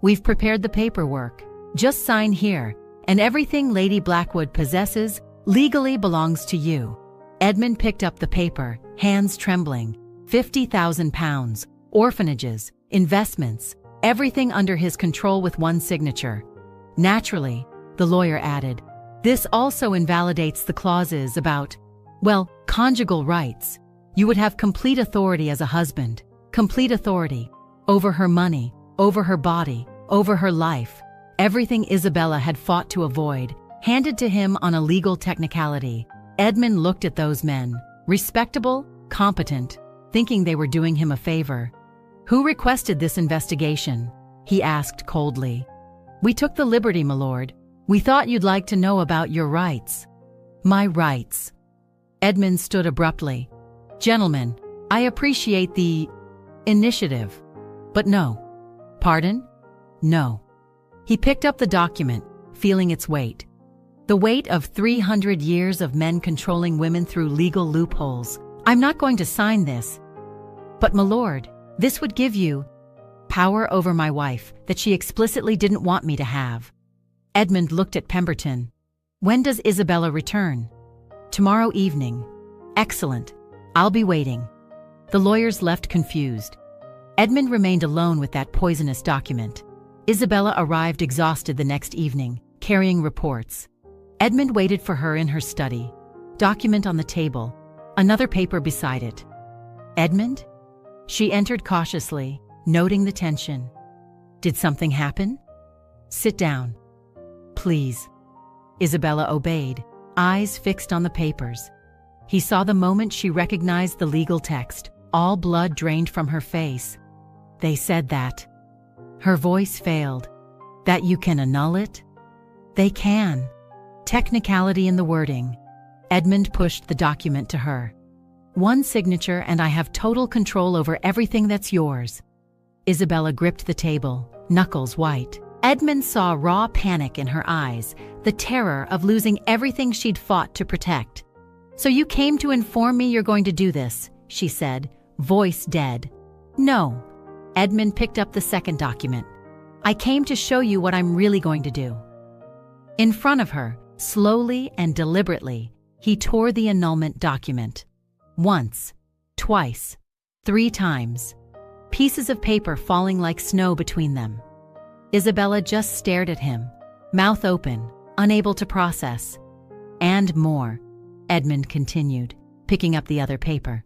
"We've prepared the paperwork. Just sign here," and everything Lady Blackwood possesses legally belongs to you. Edmund picked up the paper, hands trembling. 50,000 pounds, orphanages, investments, everything under his control with one signature. Naturally, the lawyer added, this also invalidates the clauses about, well, conjugal rights. You would have complete authority as a husband, complete authority over her money, over her body, over her life. Everything Isabella had fought to avoid, handed to him on a legal technicality. Edmund looked at those men, respectable, competent, thinking they were doing him a favor. Who requested this investigation? He asked coldly. We took the liberty, my lord. We thought you'd like to know about your rights. My rights. Edmund stood abruptly. Gentlemen, I appreciate the initiative, but no. Pardon? No. He picked up the document, feeling its weight. The weight of 300 years of men controlling women through legal loopholes. I'm not going to sign this. But, my lord, this would give you power over my wife that she explicitly didn't want me to have. Edmund looked at Pemberton. When does Isabella return? Tomorrow evening. Excellent. I'll be waiting. The lawyers left confused. Edmund remained alone with that poisonous document. Isabella arrived exhausted the next evening, carrying reports. Edmund waited for her in her study. Document on the table, another paper beside it. Edmund? She entered cautiously, noting the tension. Did something happen? Sit down. Please. Isabella obeyed, eyes fixed on the papers. He saw the moment she recognized the legal text. All blood drained from her face. They said that. Her voice failed. That you can annul it? They can. Technicality in the wording. Edmund pushed the document to her. One signature and I have total control over everything that's yours. Isabella gripped the table, knuckles white. Edmund saw raw panic in her eyes, the terror of losing everything she'd fought to protect. So you came to inform me you're going to do this, she said, voice dead. No. Edmund picked up the second document. I came to show you what I'm really going to do. In front of her, slowly and deliberately, he tore the annulment document. Once, twice, 3 times. Pieces of paper falling like snow between them. Isabella just stared at him, mouth open, unable to process. And more, Edmund continued, picking up the other paper.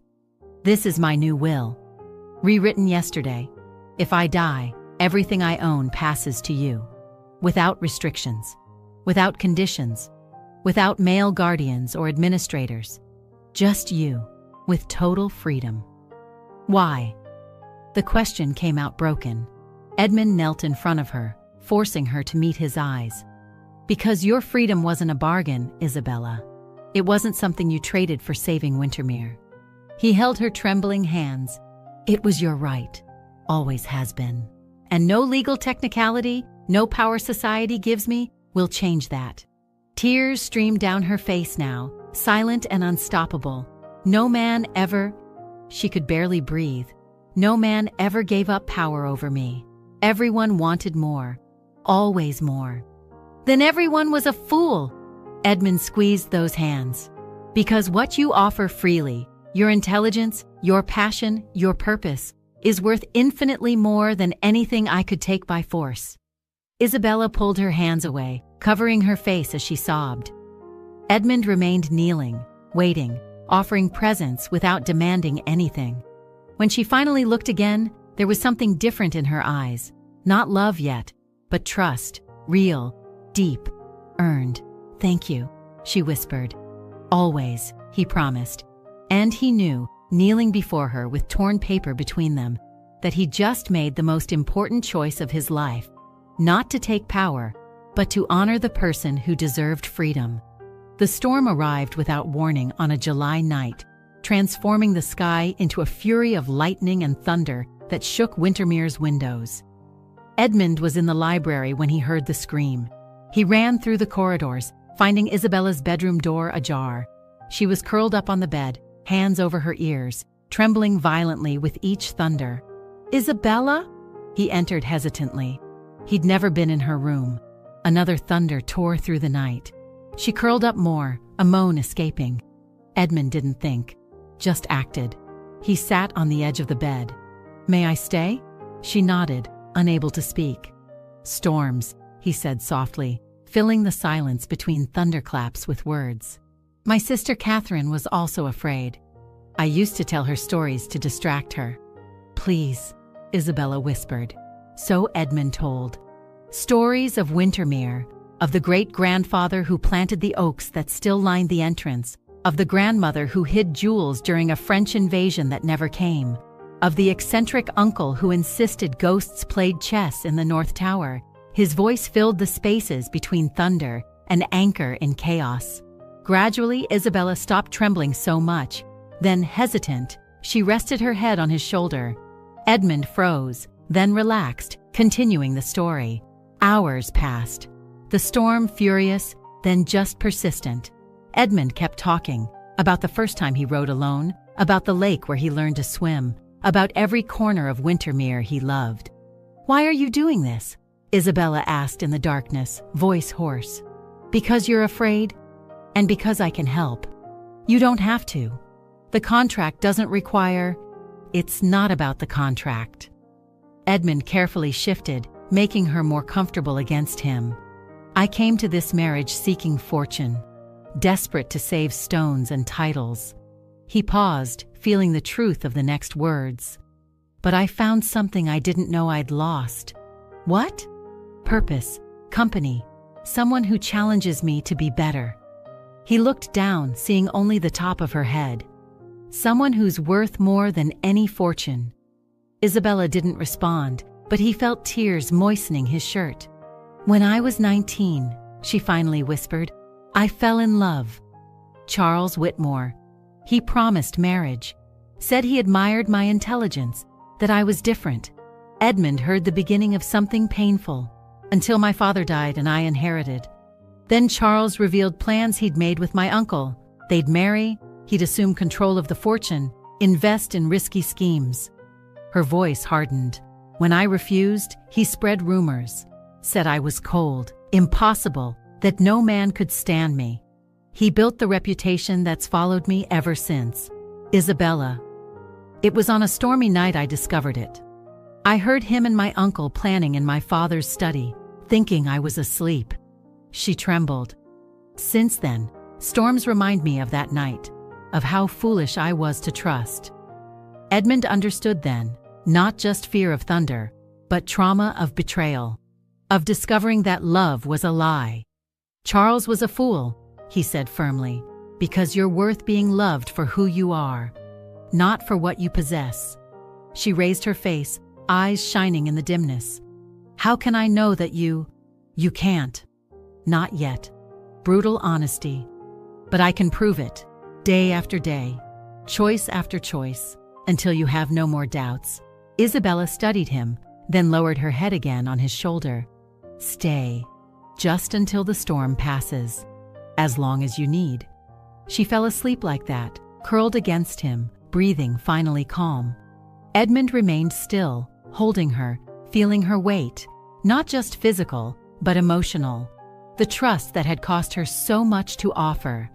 This is my new will. Rewritten yesterday. If I die, everything I own passes to you. Without restrictions. Without conditions. Without male guardians or administrators. Just you, with total freedom. Why? The question came out broken. Edmund knelt in front of her, forcing her to meet his eyes. Because your freedom wasn't a bargain, Isabella. It wasn't something you traded for saving Wintermere. He held her trembling hands. It was your right. Always has been. And no legal technicality, no power society gives me, will change that. Tears streamed down her face now, silent and unstoppable. No man ever... She could barely breathe. No man ever gave up power over me. Everyone wanted more. Always more. Then everyone was a fool. Edmund squeezed those hands. Because what you offer freely, your intelligence, your passion, your purpose, is worth infinitely more than anything I could take by force. Isabella pulled her hands away, covering her face as she sobbed. Edmund remained kneeling, waiting, offering presents without demanding anything. When she finally looked again, there was something different in her eyes. Not love yet, but trust, real, deep, earned. Thank you, she whispered. Always, he promised. And he knew, kneeling before her with torn paper between them, that he just made the most important choice of his life. Not to take power, but to honor the person who deserved freedom. The storm arrived without warning on a July night, transforming the sky into a fury of lightning and thunder that shook Wintermere's windows. Edmund was in the library when he heard the scream. He ran through the corridors, finding Isabella's bedroom door ajar. She was curled up on the bed, hands over her ears, trembling violently with each thunder. Isabella? He entered hesitantly. He'd never been in her room. Another thunder tore through the night. She curled up more, a moan escaping. Edmund didn't think, just acted. He sat on the edge of the bed. "May I stay?" She nodded, unable to speak. "Storms," he said softly, filling the silence between thunderclaps with words. "My sister Catherine was also afraid. I used to tell her stories to distract her." "Please," Isabella whispered. So Edmund told. Stories of Wintermere, of the great-grandfather who planted the oaks that still lined the entrance, of the grandmother who hid jewels during a French invasion that never came, of the eccentric uncle who insisted ghosts played chess in the North Tower. His voice filled the spaces between thunder, an anchor in chaos. Gradually, Isabella stopped trembling so much. Then, hesitant, she rested her head on his shoulder. Edmund froze, then relaxed, continuing the story. Hours passed. The storm furious, then just persistent. Edmund kept talking, about the first time he rode alone, about the lake where he learned to swim, about every corner of Wintermere he loved. "Why are you doing this?" Isabella asked in the darkness, voice hoarse. "Because you're afraid, and because I can help. You don't have to. The contract doesn't require—" "It's not about the contract." Edmund carefully shifted, making her more comfortable against him. "I came to this marriage seeking fortune, desperate to save stones and titles." He paused, feeling the truth of the next words. "But I found something I didn't know I'd lost." "What?" "Purpose, company, someone who challenges me to be better." He looked down, seeing only the top of her head. "Someone who's worth more than any fortune." Isabella didn't respond, but he felt tears moistening his shirt. "When I was 19, she finally whispered, "I fell in love. Charles Whitmore. He promised marriage, said he admired my intelligence, that I was different." Edmund heard the beginning of something painful, until my father died and I inherited. Then Charles revealed plans he'd made with my uncle. They'd marry, he'd assume control of the fortune, invest in risky schemes. Her voice hardened. When I refused, he spread rumors, said I was cold, impossible, that no man could stand me. He built the reputation that's followed me ever since. Isabella. It was on a stormy night I discovered it. I heard him and my uncle planning in my father's study, thinking I was asleep. She trembled. Since then, storms remind me of that night, of how foolish I was to trust. Edmund understood then, not just fear of thunder, but trauma of betrayal, of discovering that love was a lie. Charles was a fool, he said firmly, because you're worth being loved for who you are, not for what you possess. She raised her face, eyes shining in the dimness. How can I know that you can't? Not yet. Brutal honesty. But I can prove it, day after day, choice after choice, until you have no more doubts. Isabella studied him, then lowered her head again on his shoulder. Stay, just until the storm passes, as long as you need. She fell asleep like that, curled against him, breathing finally calm. Edmund remained still, holding her, feeling her weight, not just physical, but emotional, the trust that had cost her so much to offer.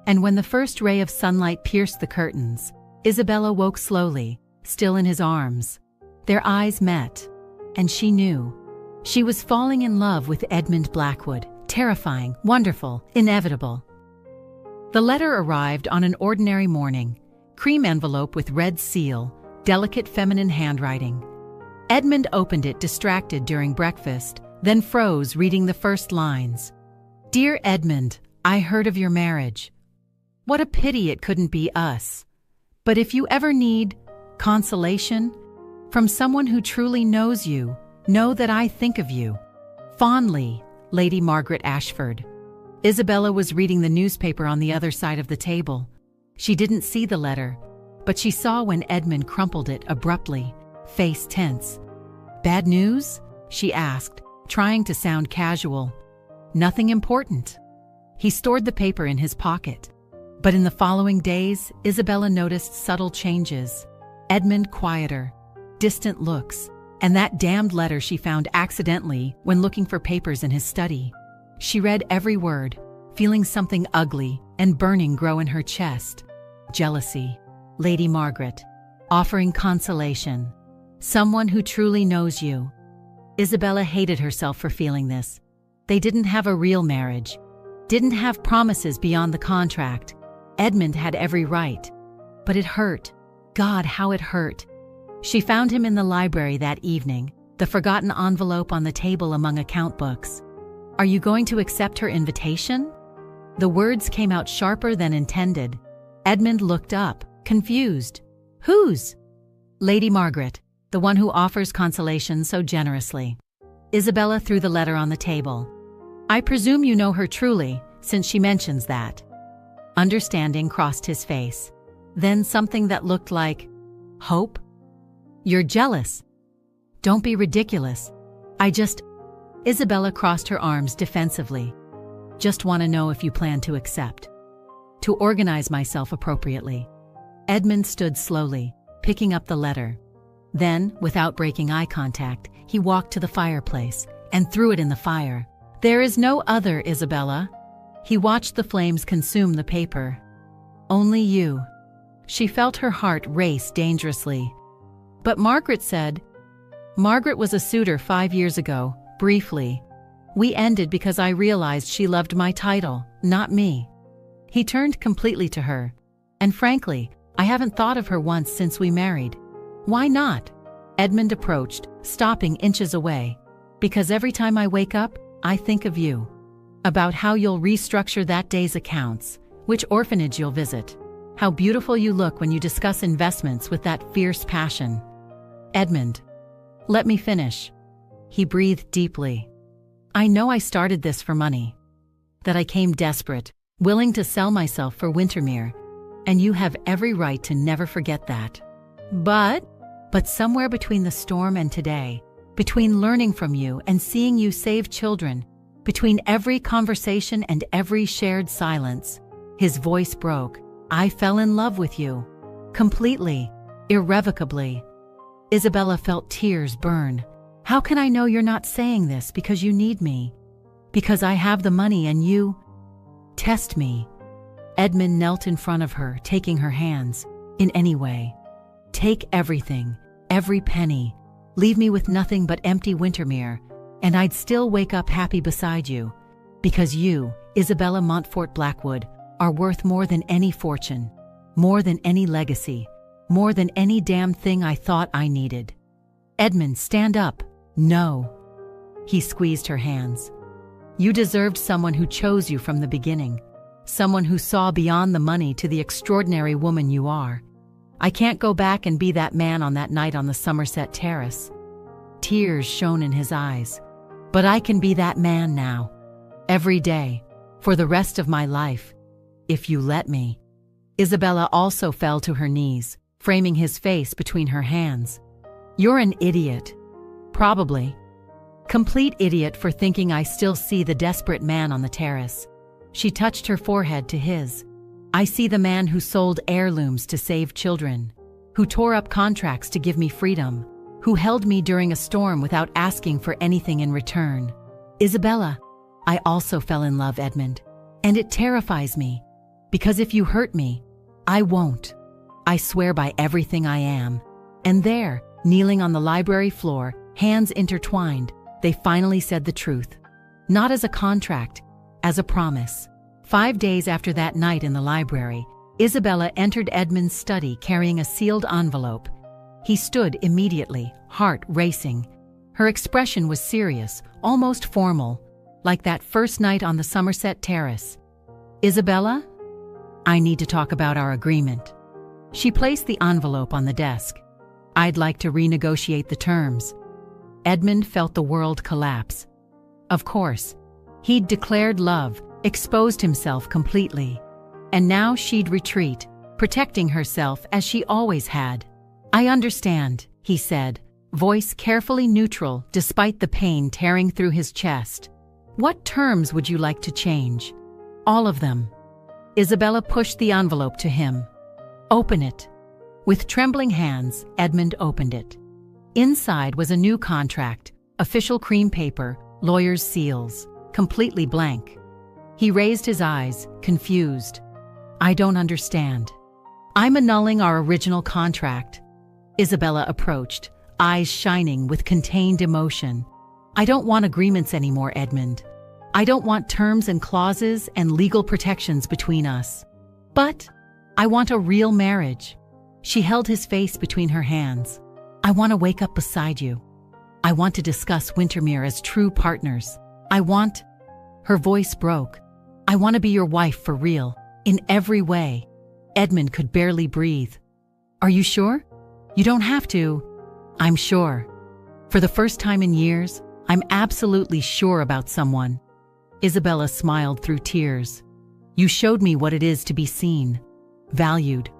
And when the first ray of sunlight pierced the curtains, Isabella woke slowly, still in his arms. Their eyes met, and she knew. She was falling in love with Edmund Blackwood, terrifying, wonderful, inevitable. The letter arrived on an ordinary morning, cream envelope with red seal, delicate feminine handwriting. Edmund opened it distracted during breakfast, then froze reading the first lines. Dear Edmund, I heard of your marriage. What a pity it couldn't be us. But if you ever need consolation from someone who truly knows you, know that I think of you. Fondly, Lady Margaret Ashford. Isabella was reading the newspaper on the other side of the table. She didn't see the letter, but she saw when Edmund crumpled it abruptly, face tense. Bad news? She asked, trying to sound casual. Nothing important. He stored the paper in his pocket. But in the following days, Isabella noticed subtle changes. Edmund quieter, distant looks, And that damned letter she found accidentally when looking for papers in his study. She read every word, feeling something ugly and burning grow in her chest. Jealousy. Lady Margaret. Offering consolation. Someone who truly knows you. Isabella hated herself for feeling this. They didn't have a real marriage. Didn't have promises beyond the contract. Edmund had every right. But it hurt. God, how it hurt. She found him in the library that evening, the forgotten envelope on the table among account books. Are you going to accept her invitation? The words came out sharper than intended. Edmund looked up, confused. Whose? Lady Margaret, the one who offers consolation so generously. Isabella threw the letter on the table. I presume you know her truly, since she mentions that. Understanding crossed his face. Then something that looked like hope. You're jealous. Don't be ridiculous. Isabella crossed her arms defensively. Just want to know if you plan to accept. To organize myself appropriately. Edmund stood slowly, picking up the letter. Then, without breaking eye contact, he walked to the fireplace and threw it in the fire. There is no other, Isabella. He watched the flames consume the paper. Only you. She felt her heart race dangerously. But Margaret said, Margaret was a suitor 5 years ago, briefly. We ended because I realized she loved my title, not me. He turned completely to her. And frankly, I haven't thought of her once since we married. Why not? Edmund approached, stopping inches away. Because every time I wake up, I think of you. About how you'll restructure that day's accounts, which orphanage you'll visit. How beautiful you look when you discuss investments with that fierce passion. Edmund, let me finish. He breathed deeply. I know I started this for money. That I came desperate, willing to sell myself for Wintermere. And you have every right to never forget that. But somewhere between the storm and today, between learning from you and seeing you save children, between every conversation and every shared silence, his voice broke. I fell in love with you. Completely. Irrevocably. Isabella felt tears burn. How can I know you're not saying this because you need me? Because I have the money and you test me. Edmund knelt in front of her, taking her hands. In any way. Take everything, every penny. Leave me with nothing but empty Wintermere, and I'd still wake up happy beside you. Because you, Isabella Montfort Blackwood, are worth more than any fortune, more than any legacy, more than any damn thing I thought I needed. Edmund, stand up. No. He squeezed her hands. You deserved someone who chose you from the beginning, someone who saw beyond the money to the extraordinary woman you are. I can't go back and be that man on that night on the Somerset Terrace. Tears shone in his eyes. But I can be that man now. Every day. For the rest of my life. If you let me. Isabella also fell to her knees, framing his face between her hands. You're an idiot. Probably. Complete idiot for thinking I still see the desperate man on the terrace. She touched her forehead to his. I see the man who sold heirlooms to save children, who tore up contracts to give me freedom, who held me during a storm without asking for anything in return. Isabella, I also fell in love, Edmund, and it terrifies me, because if you hurt me, I won't. I swear by everything I am. And there, kneeling on the library floor, hands intertwined, they finally said the truth. Not as a contract, as a promise. 5 days after that night in the library, Isabella entered Edmund's study carrying a sealed envelope. He stood immediately, heart racing. Her expression was serious, almost formal, like that first night on the Somerset Terrace. Isabella? I need to talk about our agreement. She placed the envelope on the desk. I'd like to renegotiate the terms. Edmund felt the world collapse. Of course, he'd declared love, exposed himself completely. And now she'd retreat, protecting herself as she always had. I understand, he said, voice carefully neutral despite the pain tearing through his chest. What terms would you like to change? All of them. Isabella pushed the envelope to him. Open it. With trembling hands, Edmund opened it. Inside was a new contract, official cream paper, lawyer's seals, completely blank. He raised his eyes, confused. "I don't understand." "I'm annulling our original contract." Isabella approached, eyes shining with contained emotion. "I don't want agreements anymore, Edmund. I don't want terms and clauses and legal protections between us. But I want a real marriage." She held his face between her hands. "I want to wake up beside you. I want to discuss Windermere as true partners. I want—" Her voice broke. "I want to be your wife for real, in every way." Edmund could barely breathe. "Are you sure?" "You don't have to." "I'm sure. For the first time in years, I'm absolutely sure about someone." Isabella smiled through tears. "You showed me what it is to be seen, valued,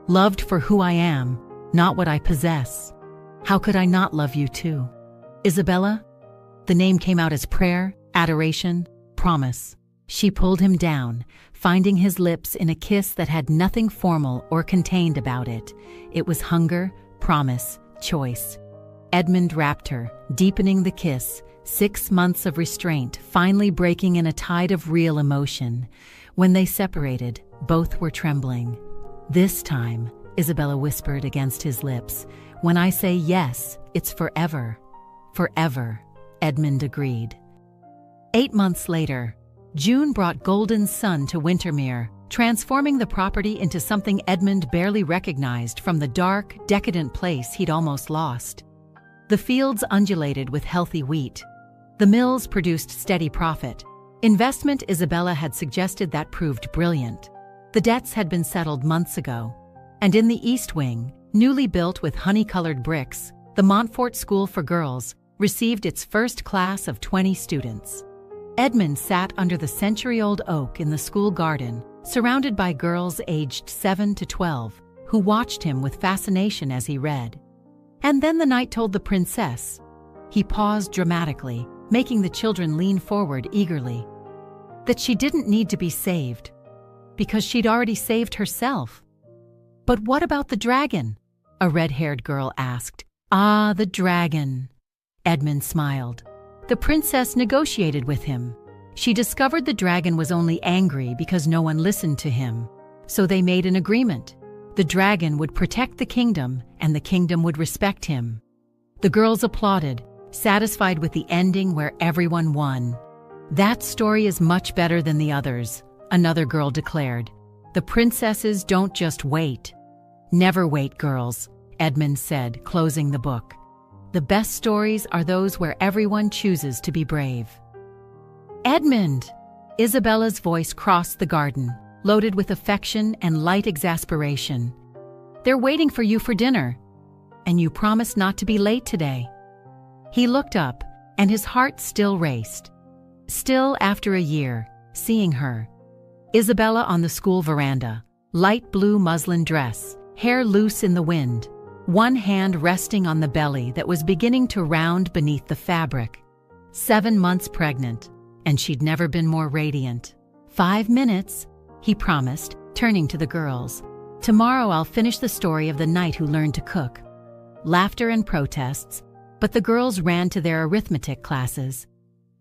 loved for who I am, not what I possess. How could I not love you too?" "Isabella?" The name came out as prayer, adoration, promise. She pulled him down, finding his lips in a kiss that had nothing formal or contained about it. It was hunger, promise, choice. Edmund wrapped her, deepening the kiss, 6 months of restraint finally breaking in a tide of real emotion. When they separated, both were trembling. "This time," Isabella whispered against his lips, "when I say yes, it's forever." "Forever," Edmund agreed. 8 months later, June brought golden sun to Windermere, transforming the property into something Edmund barely recognized from the dark, decadent place he'd almost lost. The fields undulated with healthy wheat. The mills produced steady profit. Investment Isabella had suggested that proved brilliant. The debts had been settled months ago. And in the East Wing, newly built with honey-colored bricks, the Montfort School for Girls received its first class of 20 students. Edmund sat under the century-old oak in the school garden, surrounded by girls aged 7 to 12, who watched him with fascination as he read. And then the knight told the princess. He paused dramatically, making the children lean forward eagerly. That she didn't need to be saved, because she'd already saved herself. "But what about the dragon?" a red-haired girl asked. "Ah, the dragon." Edmund smiled. The princess negotiated with him. She discovered the dragon was only angry because no one listened to him. So they made an agreement. The dragon would protect the kingdom, and the kingdom would respect him. The girls applauded, satisfied with the ending where everyone won. "That story is much better than the others," another girl declared. "The princesses don't just wait." "Never wait, girls," Edmund said, closing the book. "The best stories are those where everyone chooses to be brave." "Edmund!" Isabella's voice crossed the garden, loaded with affection and light exasperation. "They're waiting for you for dinner. And you promised not to be late today." He looked up, and his heart still raced. Still after a year, seeing her. Isabella on the school veranda, light blue muslin dress, hair loose in the wind, one hand resting on the belly that was beginning to round beneath the fabric. 7 months pregnant, and she'd never been more radiant. 5 minutes, he promised, turning to the girls. "Tomorrow I'll finish the story of the knight who learned to cook." Laughter and protests, but the girls ran to their arithmetic classes.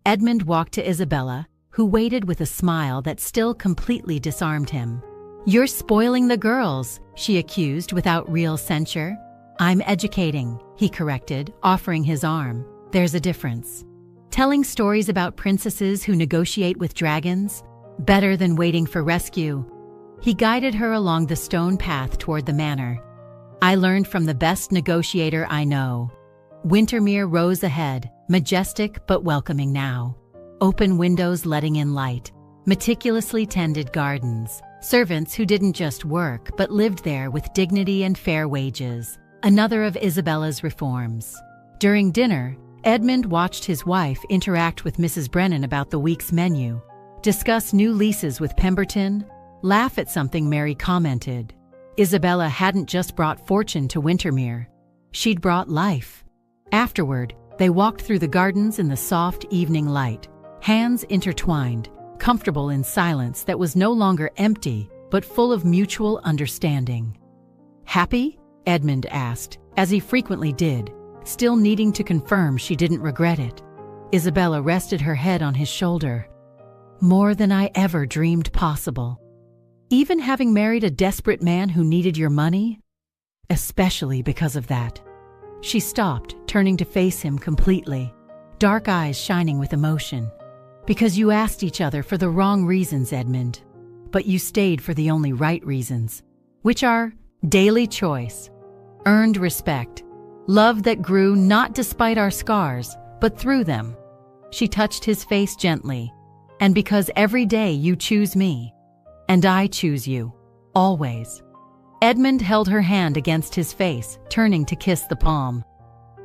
Edmund walked to Isabella, who waited with a smile that still completely disarmed him. "You're spoiling the girls," she accused without real censure. "I'm educating," he corrected, offering his arm. "There's a difference. Telling stories about princesses who negotiate with dragons, better than waiting for rescue." He guided her along the stone path toward the manor. "I learned from the best negotiator I know." Windermere rose ahead, majestic but welcoming now. Open windows letting in light, meticulously tended gardens, servants who didn't just work but lived there with dignity and fair wages. Another of Isabella's reforms. During dinner, Edmund watched his wife interact with Mrs. Brennan about the week's menu, discuss new leases with Pemberton, laugh at something Mary commented. Isabella hadn't just brought fortune to Windermere. She'd brought life. Afterward, they walked through the gardens in the soft evening light, hands intertwined, comfortable in silence that was no longer empty, but full of mutual understanding. "Happy?" Edmund asked, as he frequently did, still needing to confirm she didn't regret it. Isabella rested her head on his shoulder. More than I ever dreamed possible. Even having married a desperate man who needed your money? Especially because of that. She stopped, turning to face him completely, dark eyes shining with emotion. Because you asked each other for the wrong reasons, Edmund. But you stayed for the only right reasons, which are daily choice, earned respect, love that grew not despite our scars, but through them. She touched his face gently. And because every day you choose me, and I choose you, always. Edmund held her hand against his face, turning to kiss the palm.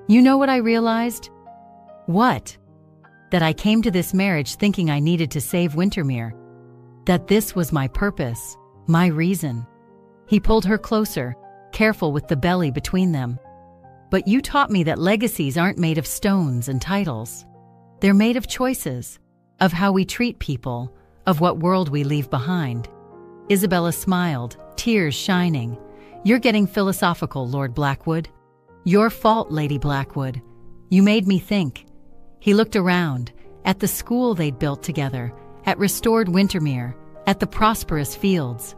You know what I realized? What? That I came to this marriage thinking I needed to save Wintermere. That this was my purpose, my reason. He pulled her closer, careful with the belly between them. But you taught me that legacies aren't made of stones and titles. They're made of choices, of how we treat people, of what world we leave behind. Isabella smiled, tears shining. You're getting philosophical, Lord Blackwood. Your fault, Lady Blackwood. You made me think. He looked around, at the school they'd built together, at restored Wintermere, at the prosperous fields.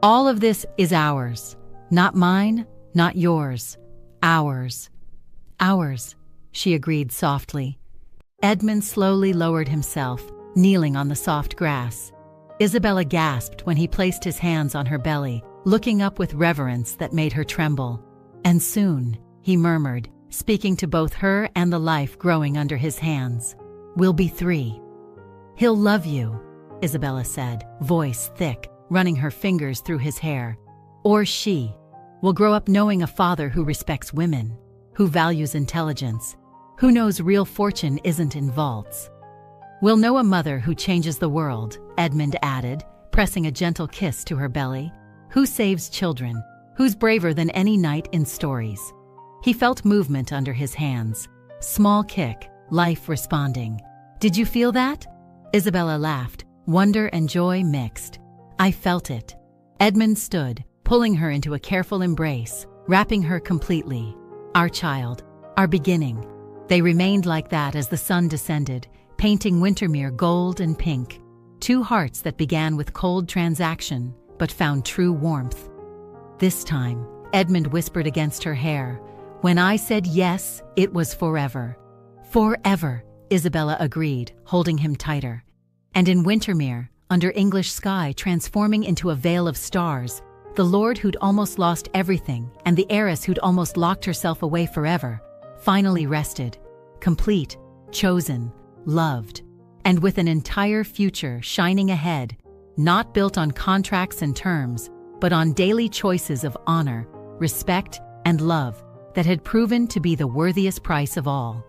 All of this is ours. Not mine, not yours. Ours. Ours, she agreed softly. Edmund slowly lowered himself, kneeling on the soft grass. Isabella gasped when he placed his hands on her belly, looking up with reverence that made her tremble. And soon, he murmured, speaking to both her and the life growing under his hands, we'll be 3. He'll love you, Isabella said, voice thick, running her fingers through his hair. Or she will grow up knowing a father who respects women, who values intelligence, who knows real fortune isn't in vaults. We'll know a mother who changes the world, Edmund added, pressing a gentle kiss to her belly. Who saves children, who's braver than any knight in stories. He felt movement under his hands. Small kick, life responding. Did you feel that? Isabella laughed, wonder and joy mixed. I felt it. Edmund stood, pulling her into a careful embrace, wrapping her completely. Our child, our beginning. They remained like that as the sun descended, painting Wintermere gold and pink. 2 hearts that began with cold transaction, but found true warmth. This time, Edmund whispered against her hair. When I said yes, it was forever. Forever, Isabella agreed, holding him tighter. And in Wintermere, under English sky transforming into a veil of stars, the lord who'd almost lost everything and the heiress who'd almost locked herself away forever, finally rested, complete, chosen, loved, and with an entire future shining ahead, not built on contracts and terms, but on daily choices of honor, respect, and love that had proven to be the worthiest price of all.